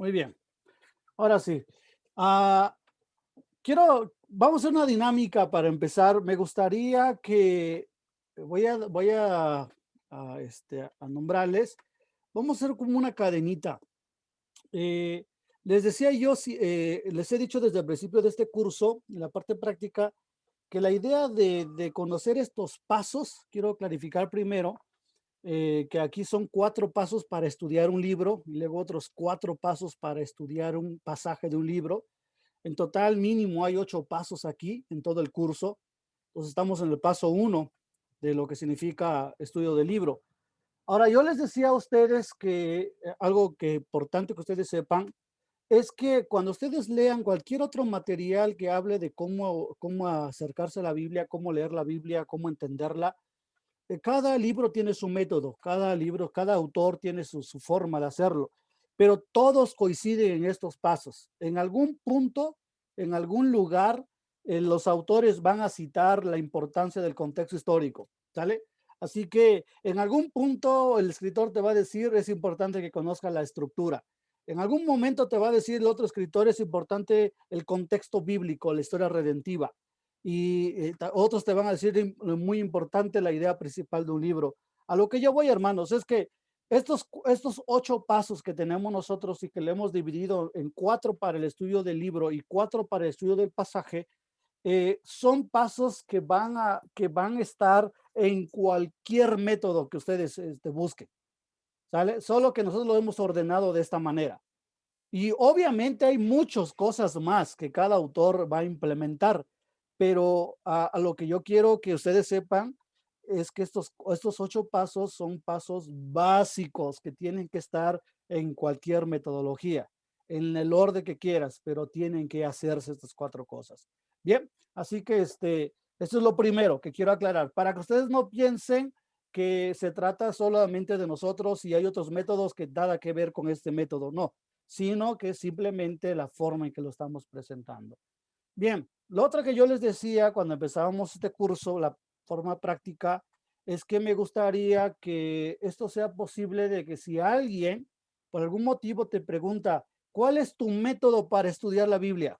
Muy bien. Ahora sí. Ah, vamos a hacer una dinámica para empezar. Me gustaría que voy a nombrarles. Vamos a hacer como una cadenita. Eh, Les decía yo, les he dicho desde el principio de este curso, en la parte práctica, que la idea de conocer estos pasos, quiero clarificar primero, que aquí son 4 pasos para estudiar un libro y luego otros 4 pasos para estudiar un pasaje de un libro. En total, mínimo hay 8 pasos aquí en todo el curso. Entonces estamos en el paso 1 de lo que significa estudio del libro. Ahora, yo les decía a ustedes que algo que importante que ustedes sepan es que cuando ustedes lean cualquier otro material que hable de cómo acercarse a la Biblia, cómo leer la Biblia, cómo entenderla, cada libro tiene su método, cada libro, cada autor tiene su forma de hacerlo, pero todos coinciden en estos pasos. En algún punto, en algún lugar, los autores van a citar la importancia del contexto histórico, ¿sale? Así que en algún punto el escritor te va a decir, es importante que conozca la estructura. En algún momento te va a decir el otro escritor, es importante el contexto bíblico, la historia redentiva. Y otros te van a decir muy importante la idea principal de un libro. A lo que yo voy, hermanos, es que estos 8 pasos que tenemos nosotros y que le hemos dividido en 4 para el estudio del libro y 4 para el estudio del pasaje, son pasos que van a estar en cualquier método que ustedes busquen, ¿sale? Solo que nosotros lo hemos ordenado de esta manera. Y obviamente hay muchas cosas más que cada autor va a implementar, pero a lo que yo quiero que ustedes sepan es que estos 8 pasos son pasos básicos que tienen que estar en cualquier metodología, en el orden que quieras, pero tienen que hacerse estas 4 cosas. Bien, así que esto es lo primero que quiero aclarar, para que ustedes no piensen que se trata solamente de nosotros y hay otros métodos que nada que ver con este método, no, sino que simplemente la forma en que lo estamos presentando. Bien, lo otro que yo les decía cuando empezábamos este curso, la forma práctica, es que me gustaría que esto sea posible de que si alguien por algún motivo te pregunta, ¿cuál es tu método para estudiar la Biblia?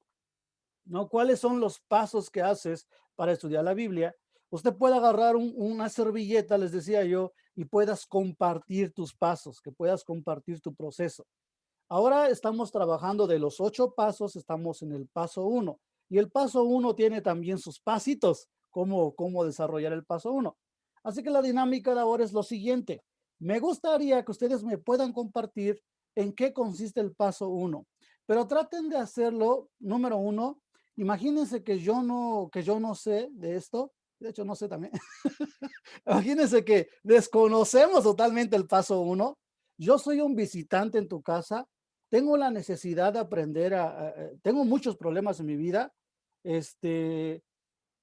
¿No? ¿Cuáles son los pasos que haces para estudiar la Biblia? Usted puede agarrar una servilleta, les decía yo, y puedas compartir tus pasos, que puedas compartir tu proceso. Ahora estamos trabajando de los 8 pasos, estamos en el paso 1. Y el paso 1 tiene también sus pasitos, cómo desarrollar el paso 1. Así que la dinámica de ahora es lo siguiente. Me gustaría que ustedes me puedan compartir en qué consiste el paso 1. Pero traten de hacerlo, número 1. Imagínense que yo no sé de esto. De hecho, no sé también. Imagínense que desconocemos totalmente el paso 1. Yo soy un visitante en tu casa, tengo la necesidad de aprender tengo muchos problemas en mi vida, este,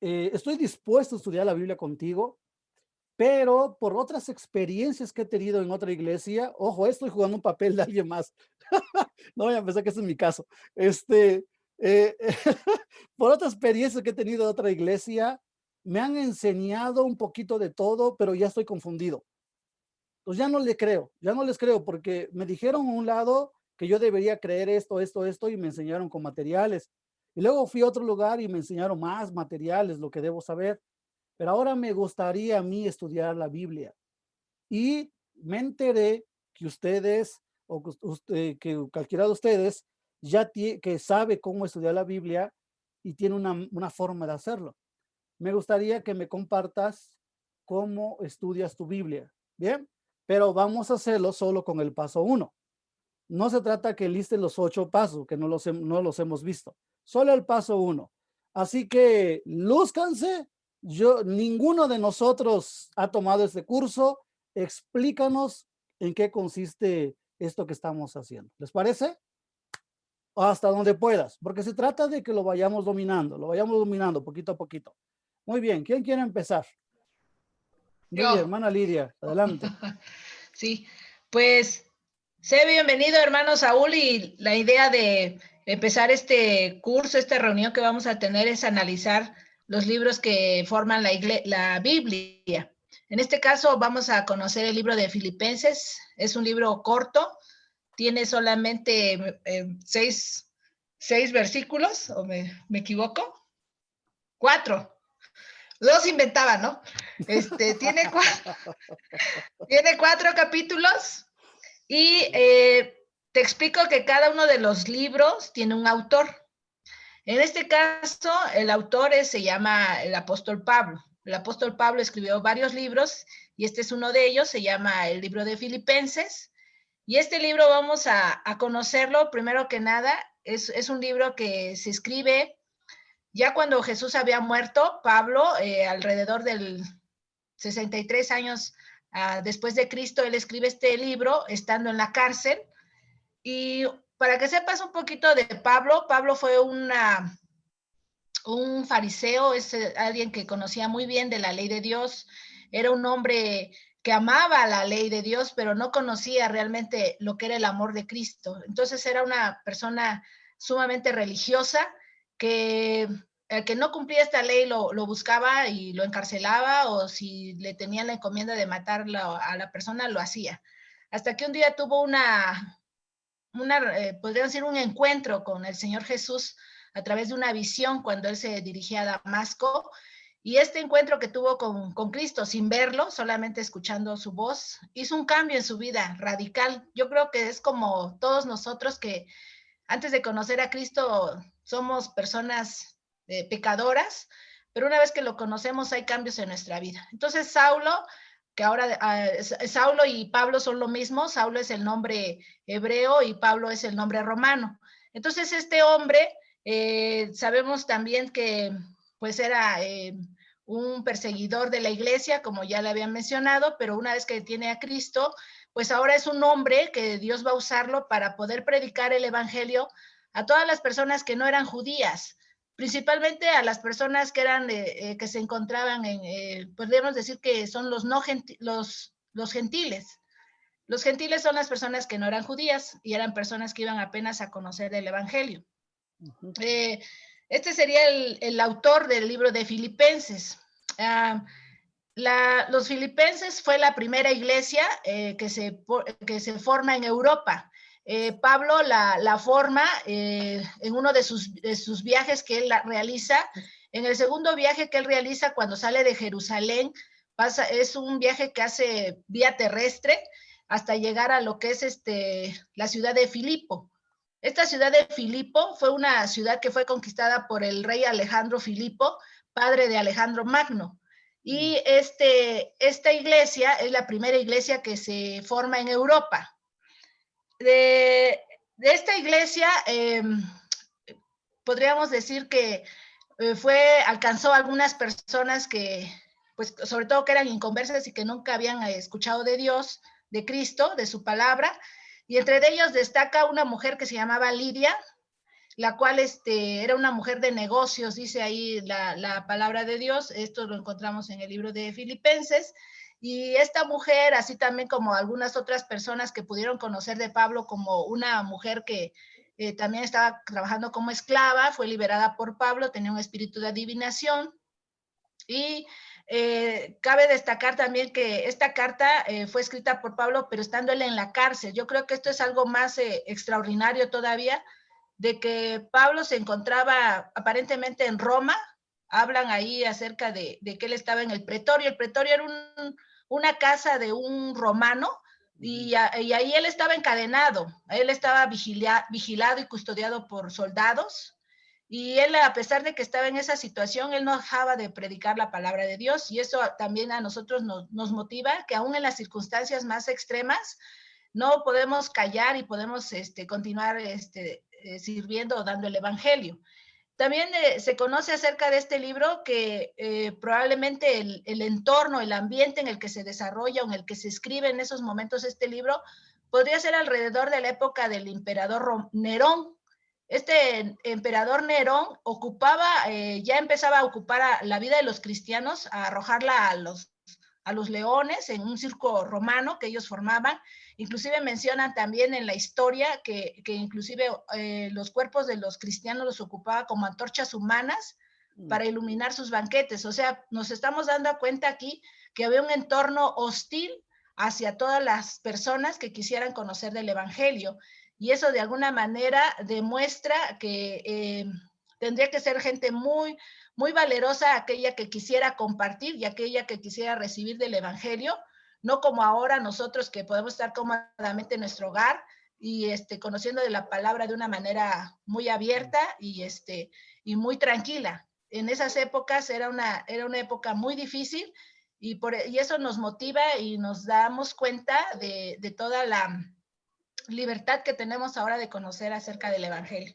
estoy dispuesto a estudiar la Biblia contigo, pero por otras experiencias que he tenido en otra iglesia, ojo, estoy jugando un papel de alguien más. No voy a pensar que ese es mi caso. Eh, por otras experiencias que he tenido en otra iglesia, me han enseñado un poquito de todo, pero ya estoy confundido. Pues ya no les creo porque me dijeron a un lado que yo debería creer esto y me enseñaron con materiales. Y luego fui a otro lugar y me enseñaron más materiales, lo que debo saber. Pero ahora me gustaría a mí estudiar la Biblia. Y me enteré que ustedes, o que cualquiera de ustedes, que sabe cómo estudiar la Biblia y tiene una forma de hacerlo. Me gustaría que me compartas cómo estudias tu Biblia. Bien, pero vamos a hacerlo solo con el paso 1. No se trata que listes los 8 pasos, que no los hemos visto. Solo el paso 1. Así que lúzcanse. Ninguno de nosotros ha tomado este curso. Explícanos en qué consiste esto que estamos haciendo. ¿Les parece? Hasta donde puedas, porque se trata de que lo vayamos dominando poquito a poquito. Muy bien, ¿quién quiere empezar? Muy bien, Yo. hermana Lidia, adelante. Sí, pues sé bienvenido, hermano Saúl, y la idea de empezar este curso, esta reunión que vamos a tener es analizar los libros que forman la Biblia. En este caso vamos a conocer el libro de Filipenses. Es un libro corto, tiene solamente 6 versículos, ¿o me equivoco? 4. Los inventaban, ¿no? Tiene 4 capítulos y te explico que cada uno de los libros tiene un autor. En este caso, el autor se llama el apóstol Pablo. El apóstol Pablo escribió varios libros y este es uno de ellos, se llama el libro de Filipenses. Y este libro vamos a conocerlo, primero que nada, es un libro que se escribe ya cuando Jesús había muerto. Pablo, alrededor del 63 años después de Cristo, él escribe este libro estando en la cárcel. Y para que sepas un poquito de Pablo, Pablo fue un fariseo, es alguien que conocía muy bien de la ley de Dios, era un hombre que amaba la ley de Dios, pero no conocía realmente lo que era el amor de Cristo. Entonces era una persona sumamente religiosa que el que no cumplía esta ley lo buscaba y lo encarcelaba, o si le tenían la encomienda de matar a la persona, lo hacía. Hasta que un día tuvo podría decir, un encuentro con el Señor Jesús a través de una visión cuando él se dirigía a Damasco. Y este encuentro que tuvo con Cristo, sin verlo, solamente escuchando su voz, hizo un cambio en su vida radical. Yo creo que es como todos nosotros que antes de conocer a Cristo somos personas pecadoras, pero una vez que lo conocemos hay cambios en nuestra vida. Entonces Saulo, que ahora Saulo y Pablo son lo mismo, Saulo es el nombre hebreo y Pablo es el nombre romano. Entonces este hombre, sabemos también que pues era un perseguidor de la iglesia, como ya le habían mencionado, pero una vez que tiene a Cristo, pues ahora es un hombre que Dios va a usarlo para poder predicar el evangelio a todas las personas que no eran judías, principalmente a las personas que eran que se encontraban podríamos decir que son los gentiles. Los gentiles son las personas que no eran judías y eran personas que iban apenas a conocer el evangelio. Este sería el autor del libro de Filipenses. Los filipenses fue la primera iglesia que se forma en Europa. Pablo la forma en uno de sus viajes que él realiza. En el segundo viaje que él realiza cuando sale de Jerusalén, es un viaje que hace vía terrestre hasta llegar a lo que es la ciudad de Filipo. Esta ciudad de Filipo fue una ciudad que fue conquistada por el rey Alejandro Filipo, padre de Alejandro Magno. Y esta iglesia es la primera iglesia que se forma en Europa. De esta iglesia, podríamos decir que alcanzó a algunas personas que, pues, sobre todo que eran inconversas y que nunca habían escuchado de Dios, de Cristo, de su palabra. Y entre ellos destaca una mujer que se llamaba Lidia, la cual era una mujer de negocios, dice ahí la palabra de Dios. Esto lo encontramos en el libro de Filipenses. Y esta mujer, así también como algunas otras personas que pudieron conocer de Pablo, como una mujer que también estaba trabajando como esclava, fue liberada por Pablo, tenía un espíritu de adivinación. Y cabe destacar también que esta carta fue escrita por Pablo, pero estando él en la cárcel. Yo creo que esto es algo más extraordinario todavía, de que Pablo se encontraba aparentemente en Roma. Hablan ahí acerca de que él estaba en el pretorio. El pretorio era una casa de un romano, y ahí él estaba encadenado. Él estaba vigilado y custodiado por soldados. Y él, a pesar de que estaba en esa situación, él no dejaba de predicar la palabra de Dios. Y eso también a nosotros nos motiva, que aún en las circunstancias más extremas, no podemos callar y podemos continuar sirviendo o dando el evangelio. También se conoce acerca de este libro que probablemente el entorno, el ambiente en el que se desarrolla o en el que se escribe en esos momentos este libro podría ser alrededor de la época del emperador Nerón. Este emperador Nerón ya empezaba a ocupar la vida de los cristianos, a arrojarla a los leones en un circo romano que ellos formaban. Inclusive mencionan también en la historia que inclusive los cuerpos de los cristianos los ocupaba como antorchas humanas para iluminar sus banquetes. O sea, nos estamos dando cuenta aquí que había un entorno hostil hacia todas las personas que quisieran conocer del Evangelio. Y eso de alguna manera demuestra que tendría que ser gente muy, muy valerosa, aquella que quisiera compartir y aquella que quisiera recibir del Evangelio, no como ahora nosotros que podemos estar cómodamente en nuestro hogar y conociendo de la palabra de una manera muy abierta y muy tranquila. En esas épocas era una época muy difícil y eso nos motiva y nos damos cuenta de toda la libertad que tenemos ahora de conocer acerca del Evangelio.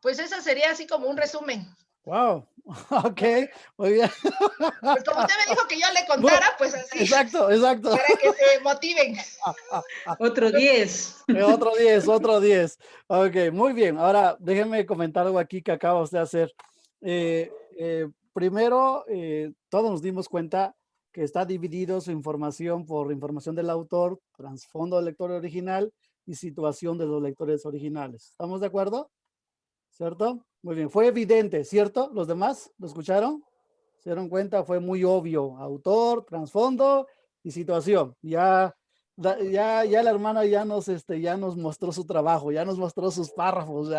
Pues eso sería así como un resumen. Wow, ok, muy bien. Pues como usted me dijo que yo le Bueno, contara, pues así, exacto, exacto. para que se motiven. Otro 10. Otro 10, otro 10. Ok, muy bien. Ahora déjenme comentar algo aquí que acaba usted de hacer. Primero, todos nos dimos cuenta que está dividido su información por información del autor, trasfondo del lector original y situación de los lectores originales. ¿Estamos de acuerdo? ¿Cierto? Muy bien. Fue evidente, ¿cierto? ¿Los demás lo escucharon? ¿Se dieron cuenta? Fue muy obvio. Autor, trasfondo y situación. Ya la hermana ya nos mostró su trabajo, ya nos mostró sus párrafos,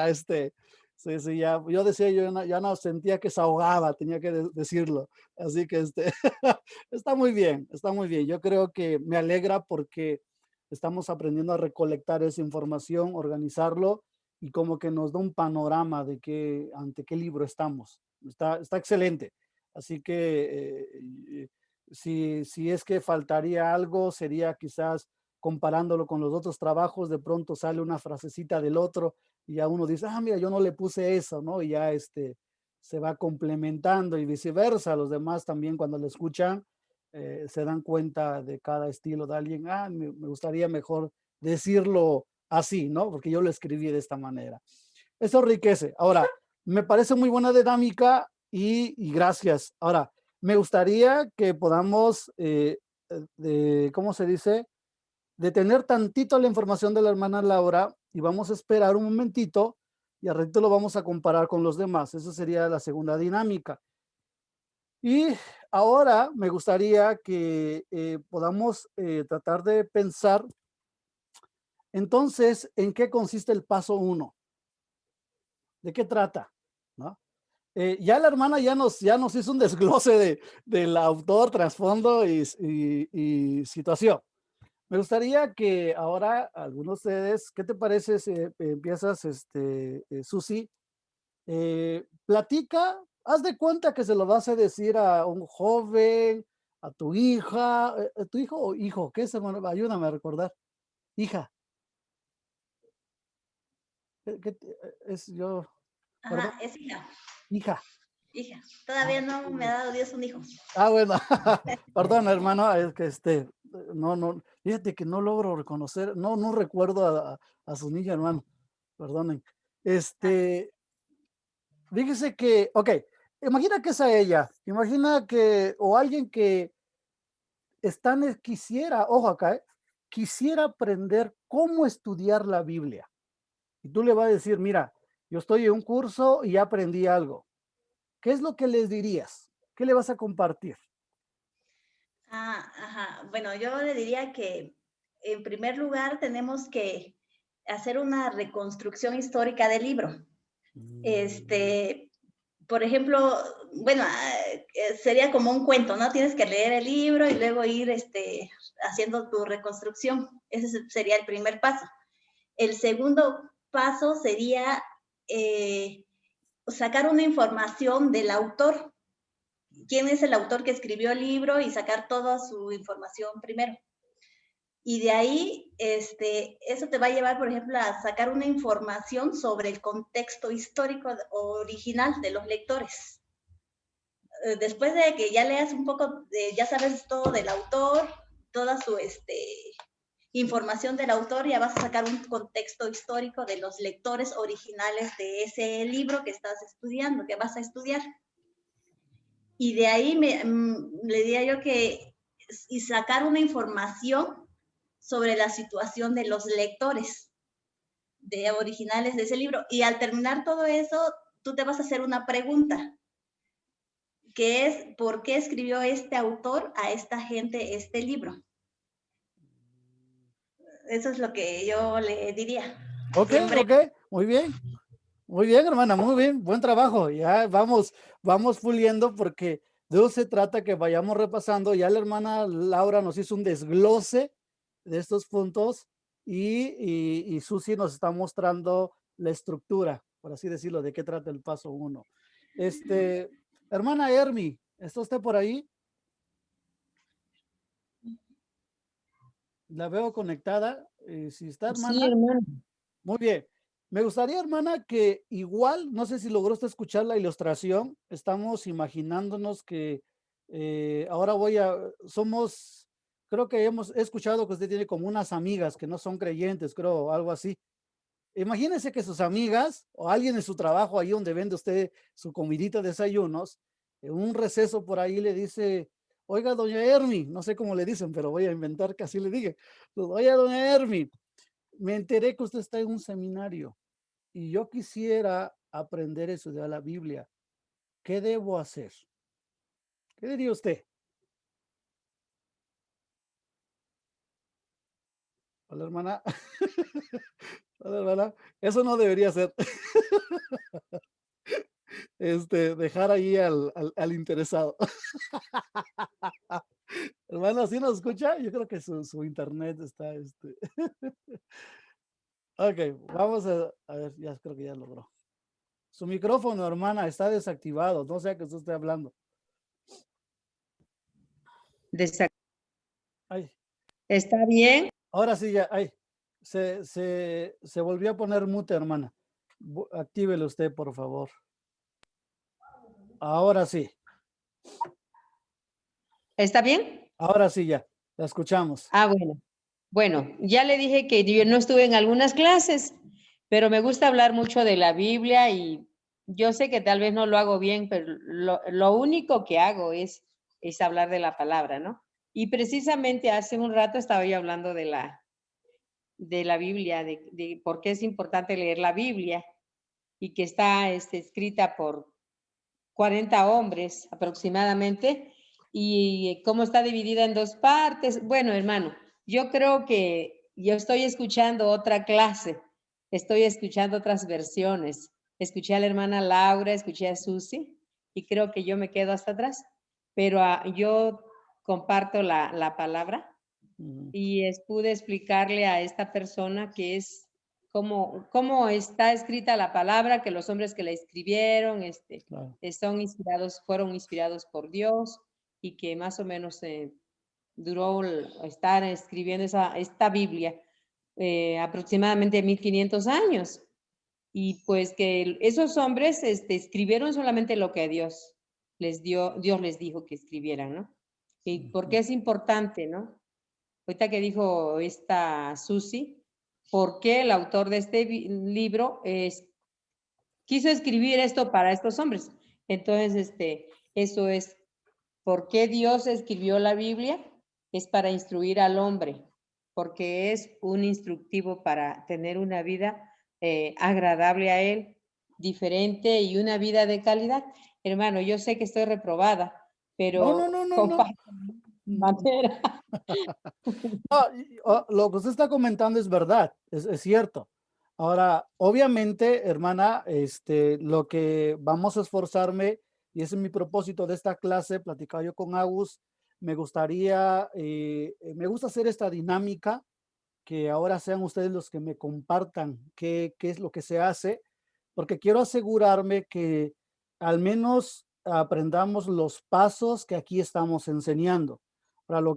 sí, ya, yo decía, ya no sentía que se ahogaba, tenía que decirlo. Así que está muy bien, está muy bien. Yo creo que me alegra porque estamos aprendiendo a recolectar esa información, organizarlo y como que nos da un panorama de ante qué libro estamos. Está excelente. Así que si es que faltaría algo, sería quizás comparándolo con los otros trabajos, de pronto sale una frasecita del otro y ya uno dice, mira, yo no le puse eso, ¿no? Y ya se va complementando y viceversa. Los demás también cuando lo escuchan se dan cuenta de cada estilo de alguien. Me gustaría mejor decirlo así, ¿no? Porque yo lo escribí de esta manera. Eso enriquece. Ahora, me parece muy buena dinámica y gracias. Ahora, me gustaría que podamos, ¿cómo se dice? Detener tantito la información de la hermana Laura y vamos a esperar un momentito y al ratito lo vamos a comparar con los demás. Esa sería la segunda dinámica. Y ahora me gustaría que podamos tratar de pensar entonces en qué consiste el paso 1. ¿De qué trata? ¿No? Ya la hermana ya nos hizo un desglose del autor, trasfondo y situación. Me gustaría que ahora algunos de ustedes, ¿qué te parece si empiezas, Susi? Platica, haz de cuenta que se lo vas a decir a un joven, a tu hija, ¿tu hijo o hijo? ¿Qué es, hermano? Ayúdame a recordar. Hija. Es yo? Perdón. Ajá, es hija. Hija. Hija. Todavía no me ha dado Dios un hijo. Bueno, perdón, hermano, es que no, fíjate que no logro reconocer, no recuerdo a su niña, hermano, perdonen. Fíjese que, ok, imagina que es a ella, imagina que, o alguien que quisiera, ojo acá, quisiera aprender cómo estudiar la Biblia. Y tú le vas a decir, mira, yo estoy en un curso y ya aprendí algo. ¿Qué es lo que les dirías? ¿Qué le vas a compartir? Ajá. Bueno, yo le diría que en primer lugar tenemos que hacer una reconstrucción histórica del libro. Por ejemplo, bueno, sería como un cuento, ¿no? Tienes que leer el libro y luego ir haciendo tu reconstrucción. Ese sería el primer paso. El segundo paso sería sacar una información del autor. ¿Quién es el autor que escribió el libro? Y sacar toda su información primero. Y de ahí, eso te va a llevar, por ejemplo, a sacar una información sobre el contexto histórico original de los lectores. Después de que ya leas un poco, ya sabes todo del autor, toda su información del autor, ya vas a sacar un contexto histórico de los lectores originales de ese libro que estás estudiando, que vas a estudiar. Y de ahí le diría yo que y sacar una información sobre la situación de los lectores originales de ese libro. Y al terminar todo eso, tú te vas a hacer una pregunta, que es, ¿por qué escribió este autor a esta gente este libro? Eso es lo que yo le diría. Ok, Siempre. ok, muy bien. Muy bien, hermana, muy bien, buen trabajo. Ya vamos puliendo porque de eso se trata, que vayamos repasando. Ya la hermana Laura nos hizo un desglose de estos puntos y Susi nos está mostrando la estructura, por así decirlo, de qué trata el paso 1. Hermana Hermi, ¿está usted por ahí? La veo conectada. Si está, Sí, hermana. hermano. Muy bien. Me gustaría, hermana, que igual, no sé si logró usted escuchar la ilustración, estamos imaginándonos que ahora creo que he escuchado que usted tiene como unas amigas que no son creyentes, creo, algo así. Imagínese que sus amigas o alguien en su trabajo, ahí donde vende usted su comidita de desayunos, en un receso por ahí le dice, oiga, doña Hermi, no sé cómo le dicen, pero voy a inventar que así le diga, oiga, doña Hermi, me enteré que usted está en un seminario y yo quisiera aprender a estudiar la Biblia. ¿Qué debo hacer? ¿Qué diría usted? Hola, hermana. Hola, hermana. Eso no debería ser. Dejar ahí al interesado. Hermano, ¿sí nos escucha? Yo creo que su internet está. Ok, vamos a ver, ya creo que ya logró. Su micrófono, hermana, está desactivado. No sé que usted esté hablando. Ay, ¿Está bien? ahora sí, ya. Ay, se volvió a poner mute, hermana. Actívelo usted, por favor. Ahora sí. ¿Está bien? Ahora sí, ya. La escuchamos. Ah, bueno. Bueno, ya le dije que yo no estuve en algunas clases, pero me gusta hablar mucho de la Biblia y yo sé que tal vez no lo hago bien, pero lo único que hago es hablar de la palabra, ¿no? Y precisamente hace un rato estaba yo hablando de la Biblia, de por qué es importante leer la Biblia y que está escrita por 40 hombres aproximadamente, y cómo está dividida en dos partes. Bueno, hermano, yo creo que yo estoy escuchando otra clase, estoy escuchando otras versiones. Escuché a la hermana Laura, escuché a Susi, y creo que yo me quedo hasta atrás, pero yo comparto la palabra y pude explicarle a esta persona que es cómo está escrita la palabra, que los hombres que la escribieron Claro. fueron inspirados por Dios y que más o menos duró estar escribiendo esta Biblia aproximadamente 1500 años. Y pues que esos hombres escribieron solamente lo que Dios Dios les dijo que escribieran, ¿no? Y porque es importante, ¿no? Ahorita que dijo esta Susi, ¿por qué el autor de este libro quiso escribir esto para estos hombres? Entonces, eso es, ¿por qué Dios escribió la Biblia? Es para instruir al hombre, porque es un instructivo para tener una vida agradable a él, diferente y una vida de calidad. Hermano, yo sé que estoy reprobada, No, no, pero no, no, no. comparto mi manera. Lo que usted está comentando es verdad, es cierto. Ahora, obviamente, hermana, lo que vamos a esforzarme, y ese es mi propósito de esta clase, platicaba yo con Agus, me gusta hacer esta dinámica, que ahora sean ustedes los que me compartan qué es lo que se hace, porque quiero asegurarme que al menos aprendamos los pasos que aquí estamos enseñando. Claro.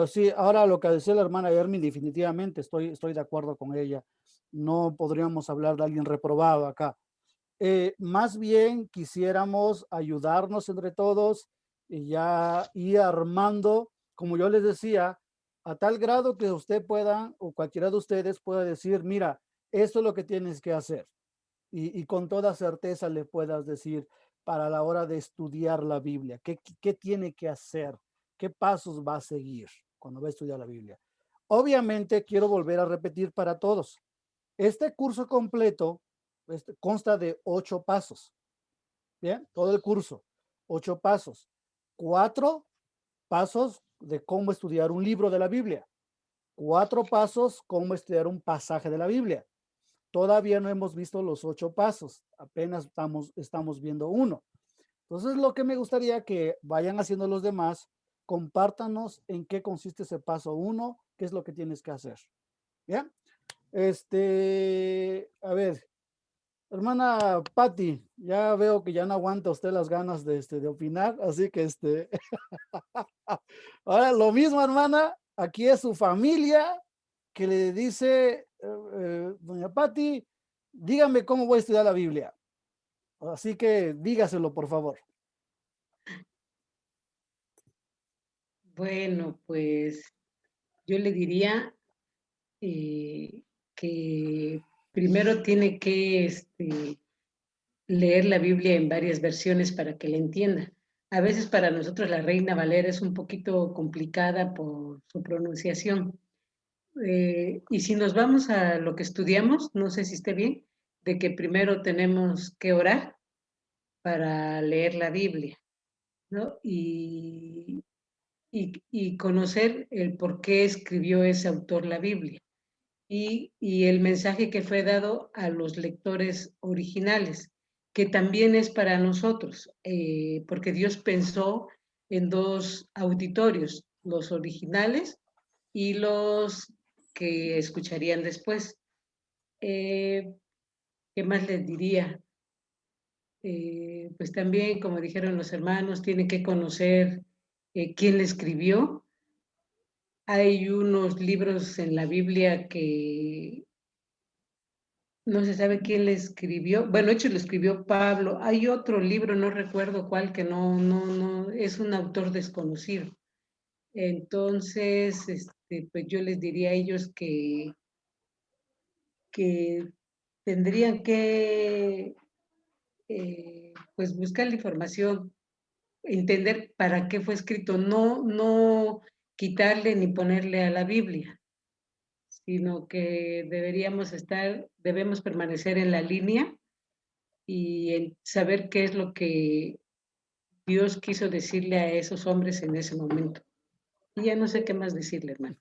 Sí, ahora lo que decía la hermana Yermin, definitivamente estoy de acuerdo con ella. No podríamos hablar de alguien reprobado acá. Más bien quisiéramos ayudarnos entre todos y ya ir armando, como yo les decía, a tal grado que usted pueda o cualquiera de ustedes pueda decir, mira, esto es lo que tienes que hacer. Y con toda certeza le puedas decir para la hora de estudiar la Biblia, qué tiene que hacer, qué pasos va a seguir cuando va a estudiar la Biblia. Obviamente quiero volver a repetir para todos. Este curso completo consta de 8 pasos. Bien, todo el curso, 8 pasos. 4 pasos de cómo estudiar un libro de la Biblia. 4 pasos, cómo estudiar un pasaje de la Biblia. Todavía no hemos visto los 8 pasos, apenas estamos viendo uno. Entonces, lo que me gustaría que vayan haciendo los demás, compártanos en qué consiste ese paso 1, qué es lo que tienes que hacer. ¿Bien? A ver, hermana Patti, ya veo que ya no aguanta usted las ganas de opinar, así que ahora lo mismo, hermana, aquí es su familia que le dice, doña Patti, dígame cómo voy a estudiar la Biblia. Así que dígaselo, por favor. Bueno, pues yo le diría que primero tiene que leer la Biblia en varias versiones para que la entienda. A veces para nosotros la Reina Valera es un poquito complicada por su pronunciación. Y si nos vamos a lo que estudiamos, no sé si esté bien, de que primero tenemos que orar para leer la Biblia, ¿no? Y conocer el por qué escribió ese autor la Biblia y el mensaje que fue dado a los lectores originales, que también es para nosotros, porque Dios pensó en dos auditorios, los originales y los que escucharían después. ¿Qué más les diría? Pues también, como dijeron los hermanos, tiene que conocer quién le escribió. Hay unos libros en la Biblia que no se sabe quién le escribió. Bueno, de hecho lo escribió Pablo. Hay otro libro, no recuerdo cuál, que no, es un autor desconocido. Entonces, pues yo les diría a ellos que tendrían que pues buscar la información, entender para qué fue escrito, no quitarle ni ponerle a la Biblia, sino que debemos permanecer en la línea y en saber qué es lo que Dios quiso decirle a esos hombres en ese momento. Y ya no sé qué más decirle, hermano.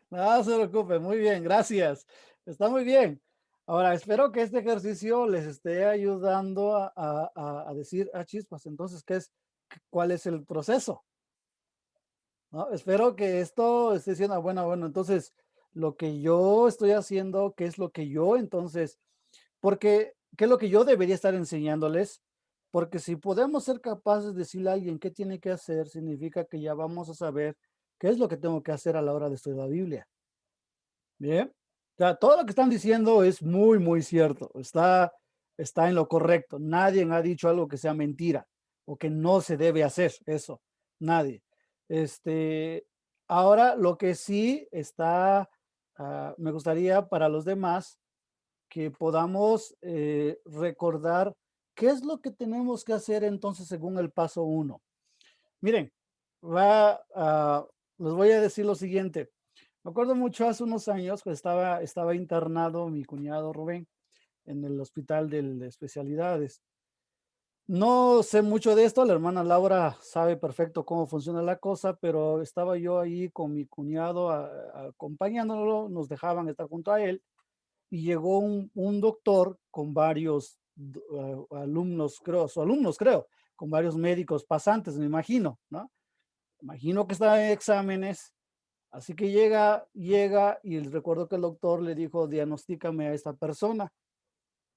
No se preocupe, muy bien, gracias. Está muy bien. Ahora, espero que este ejercicio les esté ayudando a decir, chispas, entonces, ¿cuál es el proceso? ¿No? Espero que esto esté siendo, bueno, entonces, lo que yo estoy haciendo, ¿qué es lo que yo entonces, porque, qué es lo que yo debería estar enseñándoles? Porque si podemos ser capaces de decirle a alguien qué tiene que hacer, significa que ya vamos a saber qué es lo que tengo que hacer a la hora de estudiar la Biblia. Bien. O sea, todo lo que están diciendo es muy, muy cierto. Está en lo correcto. Nadie ha dicho algo que sea mentira o que no se debe hacer eso. Nadie. Este, ahora lo que sí está, me gustaría para los demás que podamos recordar qué es lo que tenemos que hacer entonces según el paso 1. Miren, les voy a decir lo siguiente. Me acuerdo mucho hace unos años que estaba internado mi cuñado Rubén en el hospital de especialidades. No sé mucho de esto, la hermana Laura sabe perfecto cómo funciona la cosa, pero estaba yo ahí con mi cuñado acompañándolo, nos dejaban estar junto a él y llegó un doctor con varios alumnos, creo, con varios médicos pasantes, me imagino, ¿no? Imagino que estaba en exámenes. Así que llega y recuerdo que el doctor le dijo, diagnostícame a esta persona.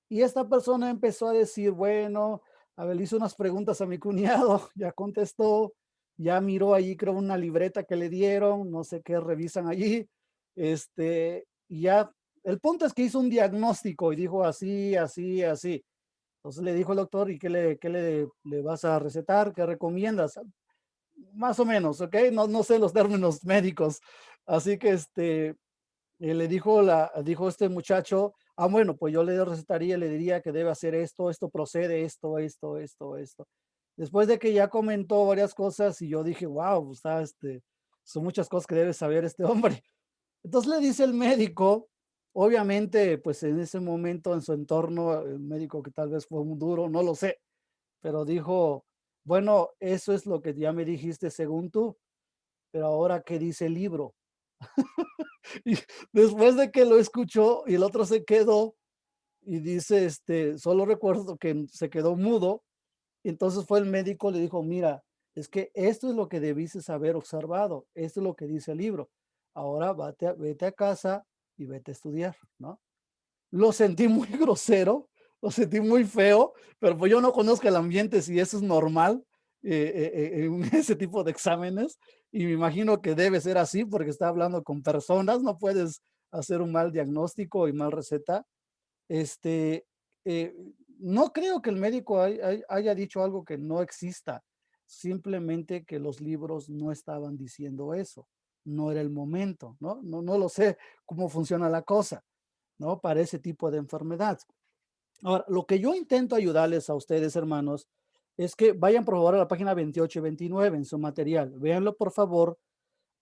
Y esta persona empezó a decir, bueno, a ver, le hizo unas preguntas a mi cuñado, ya contestó, ya miró allí, creo, una libreta que le dieron, no sé qué revisan allí. Y ya, el punto es que hizo un diagnóstico y dijo así, así, así. Entonces le dijo el doctor, ¿y qué le vas a recetar? ¿Qué recomiendas? Más o menos, ¿ok? No sé los términos médicos. Así que le dijo este muchacho, bueno, pues yo le recetaría, le diría que debe hacer esto procede, esto. Después de que ya comentó varias cosas y yo dije, wow, son muchas cosas que debe saber este hombre. Entonces le dice el médico, obviamente, pues en ese momento en su entorno, el médico que tal vez fue muy duro, no lo sé, pero dijo, bueno, eso es lo que ya me dijiste según tú, pero ahora, ¿qué dice el libro? Y después de que lo escuchó y el otro se quedó y dice, solo recuerdo que se quedó mudo. Y entonces fue el médico, le dijo, mira, es que esto es lo que debiste haber observado, esto es lo que dice el libro. Ahora vete a casa y vete a estudiar, ¿no? Lo sentí muy grosero, lo sentí muy feo, pero pues yo no conozco el ambiente si eso es normal en ese tipo de exámenes, y me imagino que debe ser así porque está hablando con personas, no puedes hacer un mal diagnóstico y mal receta. Este, eh, no creo que el médico haya dicho algo que no exista, simplemente que los libros no estaban diciendo eso, no era el momento, ¿no? No lo sé cómo funciona la cosa, ¿no? Para ese tipo de enfermedad. Ahora, lo que yo intento ayudarles a ustedes, hermanos, es que vayan por favor a la página 28 y 29 en su material. Véanlo, por favor.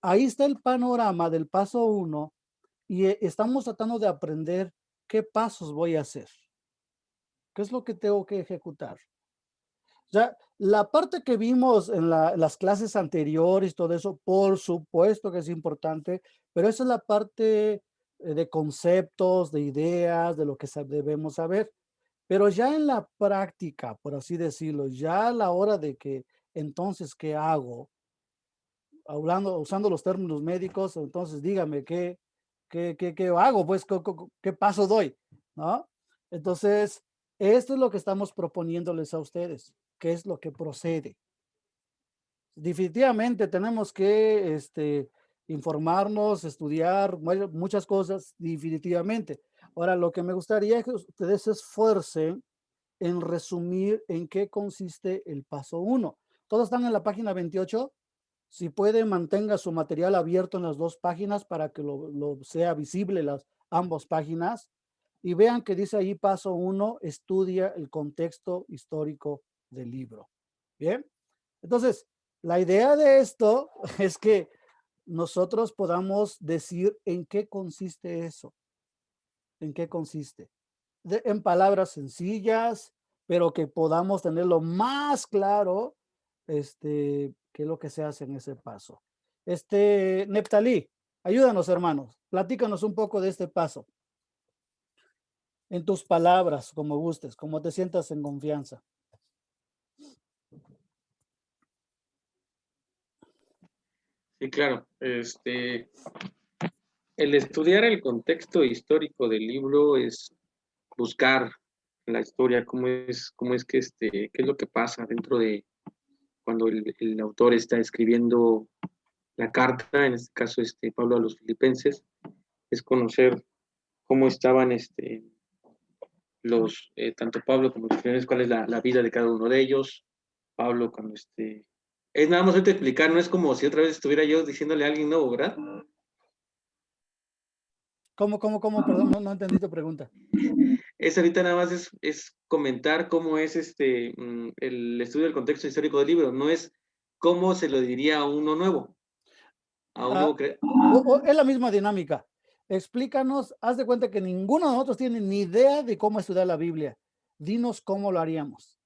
Ahí está el panorama del paso 1 y estamos tratando de aprender qué pasos voy a hacer. ¿Qué es lo que tengo que ejecutar? Ya, la parte que vimos en las clases anteriores, todo eso, por supuesto que es importante, pero esa es la parte de conceptos, de ideas, de lo que debemos saber. Pero ya en la práctica, por así decirlo, ya a la hora de que, entonces, ¿qué hago? Hablando, usando los términos médicos, entonces dígame, ¿qué hago? Pues, ¿qué paso doy? ¿No? Entonces, esto es lo que estamos proponiéndoles a ustedes. ¿Qué es lo que procede? Definitivamente tenemos que informarnos, estudiar muchas cosas, definitivamente. Ahora, lo que me gustaría es que ustedes se esfuercen en resumir en qué consiste el paso 1. ¿Todos están en la página 28? Si puede, mantenga su material abierto en las dos páginas para que lo sea visible las ambas páginas. Y vean que dice ahí paso 1, estudia el contexto histórico del libro. Bien, entonces, la idea de esto es que nosotros podamos decir en qué consiste eso, en qué consiste. En palabras sencillas, pero que podamos tenerlo más claro, qué es lo que se hace en ese paso. Neftalí, ayúdanos, hermanos, platícanos un poco de este paso. En tus palabras, como gustes, como te sientas en confianza. Sí, claro. El estudiar el contexto histórico del libro es buscar la historia, cómo es que qué es lo que pasa dentro de cuando el autor está escribiendo la carta, en este caso Pablo a los Filipenses, es conocer cómo estaban tanto Pablo como los filipenses, cuál es la vida de cada uno de ellos. Pablo cuando es nada más ahorita explicar, no es como si otra vez estuviera yo diciéndole a alguien nuevo, ¿verdad? ¿Cómo? Perdón, no entendí tu pregunta. Es ahorita nada más es comentar cómo es el estudio del contexto histórico del libro, no es cómo se lo diría a uno nuevo. A uno es la misma dinámica. Explícanos, haz de cuenta que ninguno de nosotros tiene ni idea de cómo estudiar la Biblia. Dinos cómo lo haríamos.